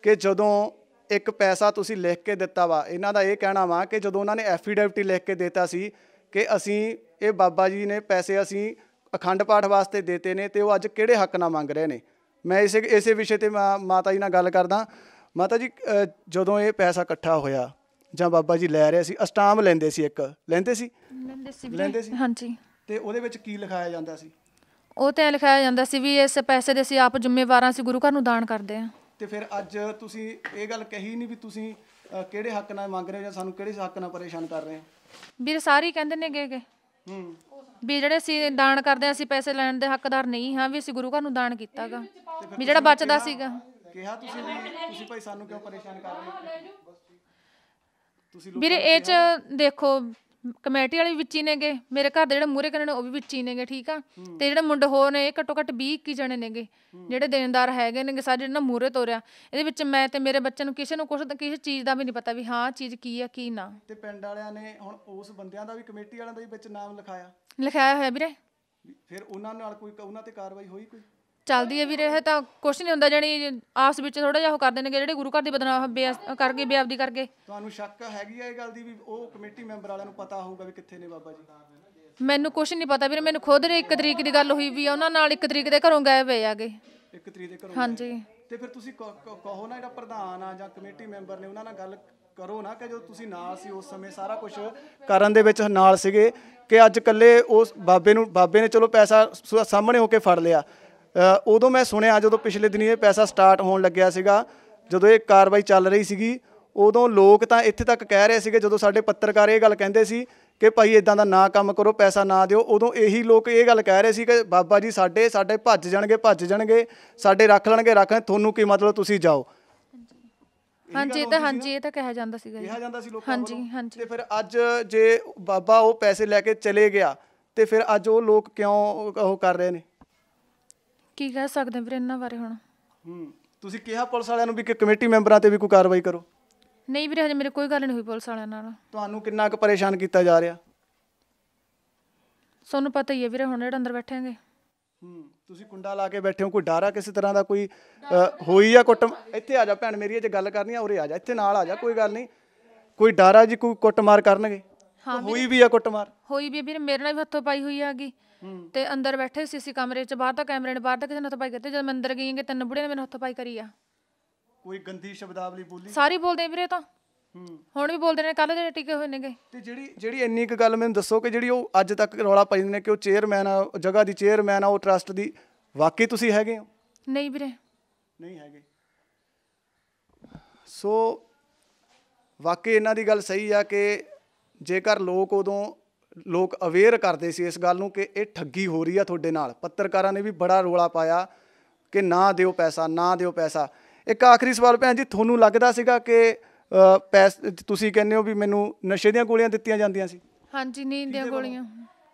ਕਿ ਜਦੋਂ ਇੱਕ ਪੈਸਾ ਤੁਸੀਂ ਲਿਖ ਕੇ ਦਿੱਤਾ ਵਾ, ਇਹਨਾਂ ਦਾ ਇਹ ਕਹਿਣਾ ਵਾ ਕਿ ਜਦੋਂ ਉਹਨਾਂ ਨੇ ਐਫੀਡੇਵਿਟ ਲਿਖ ਕੇ ਦਿੱਤਾ ਸੀ ਕਿ ਅਸੀਂ ਇਹ ਬਾਬਾ ਜੀ ਨੇ ਪੈਸੇ ਅਸੀਂ ਅਖੰਡ ਪਾਠ ਵਾਸਤੇ ਦਿੱਤੇ ਨੇ, ਤੇ ਉਹ ਅੱਜ ਕਿਹੜੇ ਹੱਕ ਨਾਲ ਮੰਗ ਰਹੇ ਨੇ। ਮੈਂ ਇਸੇ ਵਿਸ਼ੇ 'ਤੇ ਮਾਤਾ ਜੀ ਨਾਲ ਗੱਲ ਕਰਦਾ। ਮਾਤਾ ਜੀ, ਜਦੋਂ ਇਹ ਪੈਸਾ ਇਕੱਠਾ ਹੋਇਆ ਜਾਂ ਬਾਬਾ ਜੀ ਲੈ ਰਹੇ ਸੀ, ਅਸਟਾਮ ਲੈਂਦੇ ਸੀ, ਇੱਕ ਲੈਂਦੇ ਸੀ ਹਾਂਜੀ, ਤੇ ਉਹਦੇ ਵਿੱਚ ਕੀ ਲਿਖਾਇਆ ਜਾਂਦਾ ਸੀ? ਉਹ ਤਾਂ ਲਿਖਾਇਆ ਜਾਂਦਾ ਸੀ ਵੀ ਇਸ ਪੈਸੇ ਦੇ ਅਸੀਂ ਆਪ ਜ਼ਿੰਮੇਵਾਰ, ਅਸੀਂ ਗੁਰੂ ਘਰ ਨੂੰ ਦਾਨ ਕਰਦੇ ਹਾਂ। ਤੇ ਫਿਰ ਅੱਜ ਤੁਸੀਂ ਇਹ ਗੱਲ ਕਹੀ ਨਹੀਂ ਵੀ ਤੁਸੀਂ ਕਿਹੜੇ ਹੱਕ ਨਾਲ ਮੰਗ ਰਹੇ ਹੋ ਜਾਂ ਸਾਨੂੰ ਕਿਹੜੇ ਹੱਕ ਨਾਲ ਪਰੇਸ਼ਾਨ ਕਰ ਰਹੇ ਹੋ? ਵੀਰ ਸਾਰੇ ਹੀ ਕਹਿੰਦੇ ਨੇ ਗੇ ਵੀ ਜਿਹੜੇ ਅਸੀਂ ਦਾਨ ਕਰਦੇ ਹਾਂ ਅਸੀਂ ਪੈਸੇ ਲੈਣ ਦੇ ਹੱਕਦਾਰ ਨਹੀਂ ਹਾਂ, ਵੀ ਅਸੀਂ ਗੁਰੂ ਘਰ ਨੂੰ ਦਾਨ ਕੀਤਾ ਗਾ, ਵੀ ਜਿਹੜਾ ਬਚਦਾ ਸੀਗਾ। ਕਿਹਾ ਤੁਸੀਂ ਵੀ ਤੁਸੀਂ ਭਾਈ ਸਾਨੂੰ ਕਿਉਂ ਪਰੇਸ਼ਾਨ ਕਰ ਰਹੇ ਹੋ ਤੁਸੀਂ ਵੀਰੇ ਇਹ ਚ ਦੇਖੋ ਕਮੇਟੀ ਵਾਲੇ ਵੀ ਵਿੱਚ ਹੀ ਨੇਗੇ, ਮੇਰੇ ਘਰ ਦੇ ਜਿਹੜੇ ਮੂਹਰੇ ਕਰਨੇ ਉਹ ਵੀ ਵਿੱਚ ਹੀ ਨੇਗੇ, ਠੀਕ ਆ। ਤੇ ਜਿਹੜੇ ਮੁੰਡੇ ਹੋਰ ਨੇ ਇਹ ਘੱਟੋ ਘੱਟ 20-21 ਜਣੇ ਨੇਗੇ ਜਿਹੜੇ ਦੇਣਦਾਰ ਹੈਗੇ ਨੇਗੇ ਸਾਰੇ, ਜਿਹੜਾ ਮੂਹਰੇ ਤੋਰਿਆ। ਇਹਦੇ ਵਿੱਚ ਮੈਂ ਤੇ ਮੇਰੇ ਬੱਚੇ ਨੂੰ ਕਿਸੇ ਕਿਸੇ ਚੀਜ਼ ਦਾ ਵੀ ਨਹੀਂ ਪਤਾ ਵੀ ਹਾਂ ਚੀਜ਼ ਕੀ ਆ ਕੀ ਨਾ। ਤੇ ਪਿੰਡ ਵਾਲਿਆਂ ਨੇ ਹੁਣ ਉਸ ਬੰਦਿਆਂ ਦਾ ਵੀ ਕਮੇਟੀ ਵਾਲਿਆਂ ਦਾ ਵੀ ਵਿੱਚ ਨਾਮ ਲਿਖਾਇਆ ਹੋਇਆ ਵੀਰੇ। ਫਿਰ ਉਹਨਾਂ ਨਾਲ ਕੋਈ ਉਹਨਾਂ ਤੇ ਕਾਰਵਾਈ ਹੋਈ ਕੋਈ ਚੱਲਦੀ ਹੈ ਵੀਰੇ। ਇਹ ਤਾਂ ਕੁਛ ਨਹੀਂ ਹੁੰਦਾ, ਜਾਣੀ ਆਪਸ ਵਿੱਚ ਥੋੜਾ ਜਿਹਾ ਉਹ ਕਰਦੇ ਨੇਗੇ ਜਿਹੜੇ ਗੁਰੂ ਘਰ ਦੀ ਬਦਨਾਮ ਕਰਕੇ ਬੇਅਬਦੀ ਕਰਕੇ। ਤੁਹਾਨੂੰ ਸ਼ੱਕ ਹੈਗੀ ਆ ਇਹ ਗੱਲ ਦੀ ਵੀ ਉਹ ਕਮੇਟੀ ਮੈਂਬਰ ਵਾਲਿਆਂ ਨੂੰ ਪਤਾ ਹੋਊਗਾ ਵੀ ਕਿੱਥੇ ਨੇ ਬਾਬਾ ਜੀ? ਮੈਨੂੰ ਕੁਛ ਨਹੀਂ ਪਤਾ ਵੀਰੇ, ਮੈਨੂੰ ਖੁਦ 1 ਤਰੀਕ ਦੀ ਗੱਲ ਹੋਈ ਵੀ ਉਹਨਾਂ ਨਾਲ 1 ਤਰੀਕ ਦੇ ਘਰੋਂ ਗਏ ਹੋਏ ਆਗੇ। 1 ਤਰੀਕ ਦੇ ਘਰੋਂ? ਹਾਂਜੀ। ਤੇ ਫਿਰ ਤੁਸੀਂ ਕਹੋ ਨਾ ਜਿਹੜਾ ਪ੍ਰਧਾਨ ਆ ਜਾਂ ਕਮੇਟੀ ਮੈਂਬਰ ਨੇ ਉਹਨਾਂ ਨਾਲ ਗੱਲ ਕਰੋ ਨਾ ਕਿ ਜਦੋਂ ਤੁਸੀਂ ਨਾਲ ਸੀ ਉਸ ਸਮੇਂ ਸਾਰਾ ਕੁਝ ਕਰਨ ਦੇ ਵਿੱਚ ਨਾਲ ਸੀਗੇ ਕਿ ਅੱਜ ਇਕੱਲੇ ਉਸ ਬਾਬੇ ਨੇ ਚਲੋ ਪੈਸਾ ਸਾਹਮਣੇ ਹੋ ਕੇ ਫੜ ਲਿਆ। ਉਦੋਂ ਮੈਂ ਸੁਣਿਆ ਜਦੋਂ ਪਿਛਲੇ ਦਿਨੀ ਇਹ ਪੈਸਾ ਸਟਾਰਟ ਹੋਣ ਲੱਗਿਆ ਸੀਗਾ, ਜਦੋਂ ਇਹ ਕਾਰਵਾਈ ਚੱਲ ਰਹੀ ਸੀਗੀ, ਉਦੋਂ ਲੋਕ ਤਾਂ ਇੱਥੇ ਤੱਕ ਕਹਿ ਰਹੇ ਸੀਗੇ, ਜਦੋਂ ਸਾਡੇ ਪੱਤਰਕਾਰ ਇਹ ਗੱਲ ਕਹਿੰਦੇ ਸੀ ਕਿ ਭਾਈ ਇਦਾਂ ਦਾ ਨਾ ਕੰਮ ਕਰੋ, ਪੈਸਾ ਨਾ ਦਿਓ, ਉਦੋਂ ਇਹੀ ਲੋਕ ਇਹ ਗੱਲ ਕਹਿ ਰਹੇ ਸੀ ਕਿ ਬਾਬਾ ਜੀ ਸਾਡੇ ਭੱਜ ਜਾਣਗੇ, ਸਾਡੇ ਰੱਖ ਲੈਣਗੇ, ਤੁਹਾਨੂੰ ਕੀ ਮਤਲਬ, ਤੁਸੀਂ ਜਾਓ। ਹਾਂਜੀ ਇਹ ਤਾਂ ਕਿਹਾ ਜਾਂਦਾ ਸੀਗਾ ਸੀ ਲੋਕਾਂ ਵੱਲੋਂ। ਤੇ ਫਿਰ ਅੱਜ ਜੇ ਬਾਬਾ ਉਹ ਪੈਸੇ ਲੈ ਕੇ ਚਲੇ ਗਿਆ ਤੇ ਫਿਰ ਅੱਜ ਉਹ ਲੋਕ ਕਿਉਂ ਉਹ ਕਰ ਰਹੇ ਨੇ? ਕੀ ਕਹਿ ਸਕਦੇ ਵੀਰੇ ਇਹਨਾਂ ਬਾਰੇ ਹੁਣ? ਤੁਸੀਂ ਕਿਹਾ ਪੁਲਿਸ ਵਾਲਿਆਂ ਨੂੰ ਵੀ ਕਿ ਕਮੇਟੀ ਮੈਂਬਰਾਂ ਤੇ ਵੀ ਕੋਈ ਕਾਰਵਾਈ ਕਰੋ? ਨਹੀਂ ਵੀਰੇ, ਹਜੇ ਮੇਰੇ ਕੋਈ ਗੱਲ ਨਹੀਂ ਹੋਈ ਪੁਲਿਸ ਵਾਲਿਆਂ ਨਾਲ। ਤੁਹਾਨੂੰ ਕਿੰਨਾ ਕੁ ਪਰੇਸ਼ਾਨ ਕੀਤਾ ਜਾ ਰਿਹਾ? ਤੁਹਾਨੂੰ ਪਤਾ ਹੀ ਹੈ ਵੀਰੇ, ਹੁਣ ਜਿਹੜੇ ਅੰਦਰ ਬੈਠੇਗੇ। ਤੁਸੀਂ ਕੁੰਡਾ ਲਾ ਕੇ ਬੈਠੇ ਹੋ, ਕੋਈ ਡਰ ਆ ਕਿਸੇ ਤਰ੍ਹਾਂ ਦਾ? ਕੋਈ ਹੋਈ ਆ ਕੁੱਟ? ਇੱਥੇ ਆ ਜਾ ਭੈਣ ਮੇਰੀ, ਜੇ ਗੱਲ ਕਰਨੀ ਆ ਉਰੇ ਆ ਜਾ, ਇੱਥੇ ਨਾਲ ਆ ਜਾ, ਕੋਈ ਗੱਲ ਨਹੀਂ। ਕੋਈ ਡਰ ਆ ਜੀ ਕੋਈ ਕੁੱਟਮਾਰ ਕਰਨਗੇ? ਹੋਈ ਵੀ ਆ ਕੁੱਟਮਾਰ? ਹੋਈ ਵੀ ਵੀਰੇ, ਮੇਰੇ ਨਾਲ ਵੀ ਹੱਥੋਂ ਪਾਈ ਹੋਈ ਹੈਗੀ। ਤੇ ਅੰਦਰ ਬੈਠੇ ਸੀ ਕਮਰੇ 'ਚ, ਬਾਹਰ ਤਾਂ ਕੈਮਰੇ ਨੇ, ਬਾਹਰ ਤਾਂ ਕਿਸੇ ਨੇ ਹੱਥੋਂ ਪਾਈ ਕੀਤੀ। ਜਦ ਮੈਂ ਅੰਦਰ ਗਈ ਕਿ 3 ਬੁੜੀਆਂ ਨੇ ਮੈਨੂੰ ਹੱਥੋਂ ਪਾਈ ਕਰੀ ਆ। ਕੋਈ ਗੰਦੀ ਸ਼ਬਦਾਵਲੀ ਬੋਲੀ? ਸਾਰੀ ਬੋਲਦੇ ਵੀਰੇ, ਤਾਂ ਹੁਣ ਵੀ ਬੋਲਦੇ ਨੇ, ਕੱਲ ਜਿਹੜੇ ਟਿਕੇ ਹੋਏ ਨੇਗੇ। ਤੇ ਜਿਹੜੀ ਇੰਨੀ ਕੁ ਗੱਲ ਮੈਨੂੰ ਦੱਸੋ ਕਿ ਜਿਹੜੀ ਉਹ ਅੱਜ ਤੱਕ ਰੌਲਾ ਪਾਈ ਨੇ ਕਿ ਉਹ ਚੇਅਰਮੈਨ ਆ, ਜਗ੍ਹਾ ਦੀ ਚੇਅਰਮੈਨ ਆ ਉਹ ਟਰਸਟ ਦੀ, ਵਾਕਈ ਤੁਸੀਂ ਹੈਗੇ ਹੋ? ਨਹੀਂ ਵੀਰੇ, ਨਹੀਂ ਹੈਗੇ। ਸੋ ਵਾਕਈ ਇਹਨਾਂ ਦੀ ਗੱਲ ਸਹੀ ਆ ਕਿ ਜੇਕਰ ਲੋਕ ਅਵੇਅਰ ਕਰਦੇ ਸੀ ਇਸ ਗੱਲ ਨੂੰ ਕਿ ਇਹ ਠੱਗੀ ਹੋ ਰਹੀ ਆ ਤੁਹਾਡੇ ਨਾਲ, ਪੱਤਰਕਾਰਾਂ ਨੇ ਵੀ ਬੜਾ ਰੌਲਾ ਪਾਇਆ ਕਿ ਨਾ ਦਿਓ ਪੈਸਾ। ਇੱਕ ਆਖਰੀ ਸਵਾਲ ਭੈਣ ਜੀ, ਤੁਹਾਨੂੰ ਲੱਗਦਾ ਸੀਗਾ ਕਿ ਤੁਸੀਂ ਕਹਿੰਦੇ ਹੋ ਵੀ ਮੈਨੂੰ ਨਸ਼ੇ ਦੀਆਂ ਗੋਲੀਆਂ ਦਿੱਤੀਆਂ ਜਾਂਦੀਆਂ ਸੀ? ਹਾਂਜੀ, ਨੀਂਦ ਦੀਆਂ ਗੋਲੀਆਂ।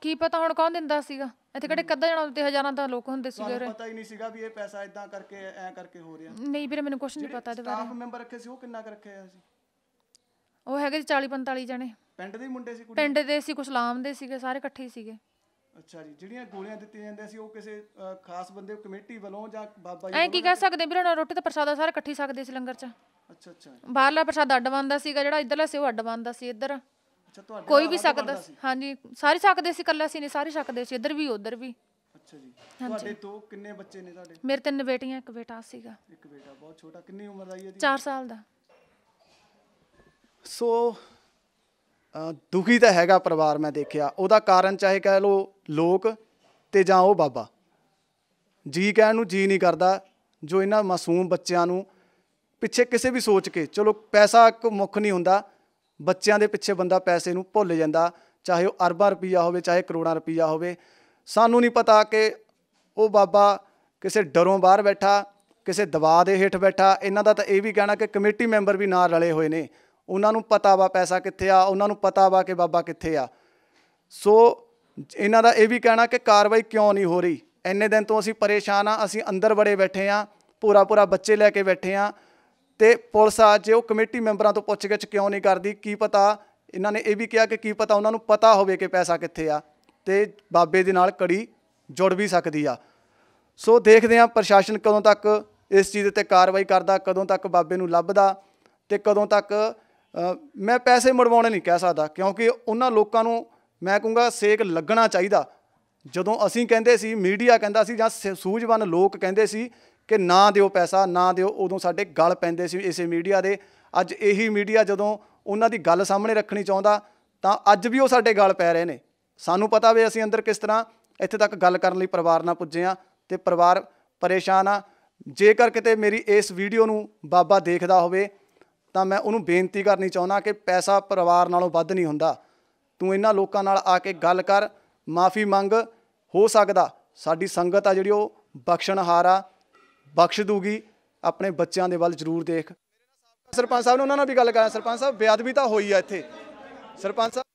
ਕੀ ਪਤਾ ਹੁਣ ਕੌਣ ਦਿੰਦਾ ਸੀਗਾ? ਇੱਥੇ ਕਿਹੜੇ ਕੱਦਾ ਜਣਾ ਤੇ ਹਜ਼ਾਰਾਂ ਦਾ ਲੋਕ ਹੁੰਦੇ ਸੀਗੇ। ਪਤਾ ਹੀ ਨਹੀਂ ਸੀਗਾ ਵੀ ਇਹ ਪੈਸਾ ਇਦਾਂ ਕਰਕੇ ਐ ਕਰਕੇ ਹੋ ਰਿਹਾ? ਨਹੀਂ ਵੀਰੇ, ਮੈਨੂੰ ਕੁਝ ਨਹੀਂ ਪਤਾ ਇਹਦੇ ਬਾਰੇ। ਸਟਾਫ ਮੈਂਬਰ ਰੱਖੇ ਸੀ ਉਹ ਕਿੰਨਾ ਕੁ ਰੱਖਿਆ ਸੀ? ਉਹ ਹੈਗੇ 40-45 ਜਣੇ। ਪਿੰਡ ਦੇ ਮੁੰਡੇ ਸੀ? ਪਿੰਡ ਦੇ ਸੀ, ਕੁਛ ਲਾਮ ਦੇ ਸੀਗੇ, ਸਾਰੇ ਇਕੱਠੇ ਹੀ ਸੀਗੇ। ਅੱਛਾ ਜੀ। ਜਿਹੜੀਆਂ ਗੋਲੀਆਂ ਦਿੱਤੀਆਂ ਜਾਂਦੀਆਂ ਸੀ ਉਹ ਕਿਸੇ ਖਾਸ ਬੰਦੇ ਕਮੇਟੀ ਵੱਲੋਂ ਜਾਂ ਬਾਬਾ ਜੀ? ਐਂ ਕੀ ਕਹਿ ਸਕਦੇ ਵੀਰੇ, ਹੁਣ ਰੋਟੀ ਤੇ ਪ੍ਰਸ਼ਾਦਾ ਸਾਰੇ ਇਕੱਠੇ ਸਕਦੇ ਸੀ ਲੰਗਰ 'ਚ। ਅੱਛਾ। ਬਾਹਰਲਾ ਪ੍ਰਸ਼ਾਦਾ ਅੱਡ ਬਣਦਾ ਸੀਗਾ, ਜਿਹੜਾ ਇੱਧਰਲਾ ਸੀ ਉਹ ਅੱਡ ਬਣਦਾ ਸੀ। ਇੱਧਰ ਕੋਈ ਵੀ ਸਕਦਾ ਸੀ। ਹਾਂਜੀ, ਸਾਰੇ ਸਕਦੇ ਸੀ, ਇਕੱਲਾ ਸੀ ਨਹੀਂ, ਸਾਰੇ ਸਕਦੇ ਸੀ, ਇੱਧਰ ਵੀ ਉੱਧਰ ਵੀ। ਅੱਛਾ ਜੀ। ਤੁਹਾਡੇ ਤੋਂ ਕਿੰਨੇ ਬੱਚੇ ਨੇ ਤੁਹਾਡੇ? ਮੇਰੇ 3 ਬੇਟੀਆਂ, 1 ਬੇਟਾ ਸੀਗਾ। 1 ਬੇਟਾ, ਬਹੁਤ ਛੋਟਾ। ਕਿੰਨੀ ਉਮਰ ਦਾ ਹੈ ਇਹਦੀ? 4 ਸਾਲ ਦਾ। ਸੋ ਦੁਖੀ ਤਾਂ ਹੈਗਾ ਪਰਿਵਾਰ, ਮੈਂ ਦੇਖਿਆ। ਉਹਦਾ ਕਾਰਨ ਚਾਹੇ ਕਹਿ ਲਓ ਲੋਕ ਤੇ ਜਾਂ ਉਹ ਬਾਬਾ, ਜੀ ਕਹਿਣ ਨੂੰ ਜੀ ਨਹੀਂ ਕਰਦਾ ਜੋ ਇਹਨਾਂ ਮਾਸੂਮ ਬੱਚਿਆਂ ਨੂੰ ਪਿੱਛੇ ਕਿਸੇ ਵੀ ਸੋਚ ਕੇ, ਚਲੋ ਪੈਸਾ ਇੱਕ ਮੁੱਖ ਨਹੀਂ ਹੁੰਦਾ, ਬੱਚਿਆਂ ਦੇ ਪਿੱਛੇ ਬੰਦਾ ਪੈਸੇ ਨੂੰ ਭੁੱਲ ਜਾਂਦਾ, ਚਾਹੇ ਉਹ ਅਰਬਾਂ ਰੁਪਈਆ ਹੋਵੇ, ਚਾਹੇ ਕਰੋੜਾਂ ਰੁਪਈਆ ਹੋਵੇ। ਸਾਨੂੰ ਨਹੀਂ ਪਤਾ ਕਿ ਉਹ ਬਾਬਾ ਕਿਸੇ ਡਰੋਂ ਬਾਹਰ ਬੈਠਾ, ਕਿਸੇ ਦਬਾਅ ਦੇ ਹੇਠ ਬੈਠਾ। ਇਹਨਾਂ ਦਾ ਤਾਂ ਇਹ ਵੀ ਕਹਿਣਾ ਕਿ ਕਮੇਟੀ ਮੈਂਬਰ ਵੀ ਨਾਲ ਰਲੇ ਹੋਏ ਨੇ, ਉਹਨਾਂ ਨੂੰ ਪਤਾ ਵਾ ਪੈਸਾ ਕਿੱਥੇ ਆ, ਉਹਨਾਂ ਨੂੰ ਪਤਾ ਵਾ ਕਿ ਬਾਬਾ ਕਿੱਥੇ ਆ। ਸੋ ਇਹਨਾਂ ਦਾ ਇਹ ਵੀ ਕਹਿਣਾ ਕਿ ਕਾਰਵਾਈ ਕਿਉਂ ਨਹੀਂ ਹੋ ਰਹੀ? ਇੰਨੇ ਦਿਨ ਤੋਂ ਅਸੀਂ ਪਰੇਸ਼ਾਨ ਆ, ਅਸੀਂ ਅੰਦਰ ਬੜੇ ਬੈਠੇ ਆ, ਪੂਰਾ ਬੱਚੇ ਲੈ ਕੇ ਬੈਠੇ ਆ, ਤੇ ਪੁਲਿਸ ਆ ਜੇ ਉਹ ਕਮੇਟੀ ਮੈਂਬਰਾਂ ਤੋਂ ਪੁੱਛਗਿੱਛ ਕਿਉਂ ਨਹੀਂ ਕਰਦੀ? ਕੀ ਪਤਾ, ਇਹਨਾਂ ਨੇ ਇਹ ਵੀ ਕਿਹਾ ਕਿ ਕੀ ਪਤਾ ਉਹਨਾਂ ਨੂੰ ਪਤਾ ਹੋਵੇ ਕਿ ਪੈਸਾ ਕਿੱਥੇ ਆ ਤੇ ਬਾਬੇ ਦੇ ਨਾਲ ਕੜੀ ਜੁੜ ਵੀ ਸਕਦੀ ਆ। ਸੋ ਦੇਖਦੇ ਹਾਂ ਪ੍ਰਸ਼ਾਸਨ ਕਦੋਂ ਤੱਕ ਇਸ ਚੀਜ਼ 'ਤੇ ਕਾਰਵਾਈ ਕਰਦਾ, ਕਦੋਂ ਤੱਕ ਬਾਬੇ ਨੂੰ ਲੱਭਦਾ ਤੇ ਕਦੋਂ ਤੱਕ। ਮੈਂ ਪੈਸੇ ਮੁੜਵਾਉਣੇ ਨਹੀਂ ਕਹਿ ਸਕਦਾ, ਕਿਉਂਕਿ ਉਹਨਾਂ ਲੋਕਾਂ ਨੂੰ ਮੈਂ ਕਹੂੰਗਾ ਸੇਕ ਲੱਗਣਾ ਚਾਹੀਦਾ। ਜਦੋਂ ਅਸੀਂ ਕਹਿੰਦੇ ਸੀ, ਮੀਡੀਆ ਕਹਿੰਦਾ ਸੀ ਜਾਂ ਸੂਝਵਾਨ ਲੋਕ ਕਹਿੰਦੇ ਸੀ ਕਿ ਨਾ ਦਿਓ ਪੈਸਾ, ਨਾ ਦਿਓ, ਉਦੋਂ ਸਾਡੇ ਗਲ ਪੈਂਦੇ ਸੀ ਇਸੇ ਮੀਡੀਆ ਦੇ। ਅੱਜ ਇਹੀ ਮੀਡੀਆ ਜਦੋਂ ਉਹਨਾਂ ਦੀ ਗੱਲ ਸਾਹਮਣੇ ਰੱਖਣੀ ਚਾਹੁੰਦਾ ਤਾਂ ਅੱਜ ਵੀ ਉਹ ਸਾਡੇ ਗਲ ਪੈ ਰਹੇ ਨੇ। ਸਾਨੂੰ ਪਤਾ ਵੀ ਅਸੀਂ ਅੰਦਰ ਕਿਸ ਤਰ੍ਹਾਂ ਇੱਥੇ ਤੱਕ ਗੱਲ ਕਰਨ ਲਈ ਪਰਿਵਾਰ ਨਾਲ ਪੁੱਜੇ ਹਾਂ ਤੇ ਪਰਿਵਾਰ ਪਰੇਸ਼ਾਨ ਆ। ਜੇਕਰ ਕਿਤੇ ਮੇਰੀ ਇਸ ਵੀਡੀਓ ਨੂੰ ਬਾਬਾ ਦੇਖਦਾ ਹੋਵੇ ਤਾਂ ਮੈਂ ਉਹਨੂੰ ਬੇਨਤੀ ਕਰਨੀ ਚਾਹੁੰਦਾ ਕਿ ਪੈਸਾ ਪਰਿਵਾਰ ਨਾਲੋਂ ਵੱਧ ਨਹੀਂ ਹੁੰਦਾ। ਤੂੰ ਇਹਨਾਂ ਲੋਕਾਂ ਨਾਲ ਆ ਕੇ ਗੱਲ ਕਰ, ਮਾਫੀ ਮੰਗ, ਹੋ ਸਕਦਾ ਸਾਡੀ ਸੰਗਤ ਆ ਜਿਹੜੀ ਉਹ ਬਖਸ਼ਣਹਾਰ ਆ, ਬਖਸ਼ ਦੂਗੀ ਆਪਣੇ ਬੱਚਿਆਂ ਦੇ ਵੱਲ ਜ਼ਰੂਰ ਦੇਖ। ਸਰਪੰਚ ਸਾਹਿਬ ਨੇ ਉਹਨਾਂ ਨਾਲ ਵੀ ਗੱਲ ਕਰਾਂ। ਸਰਪੰਚ ਸਾਹਿਬ ਬੇਅਦਬੀ ਤਾਂ ਹੋਈ ਆ ਇੱਥੇ। ਸਰਪੰਚ ਸਾਹਿਬ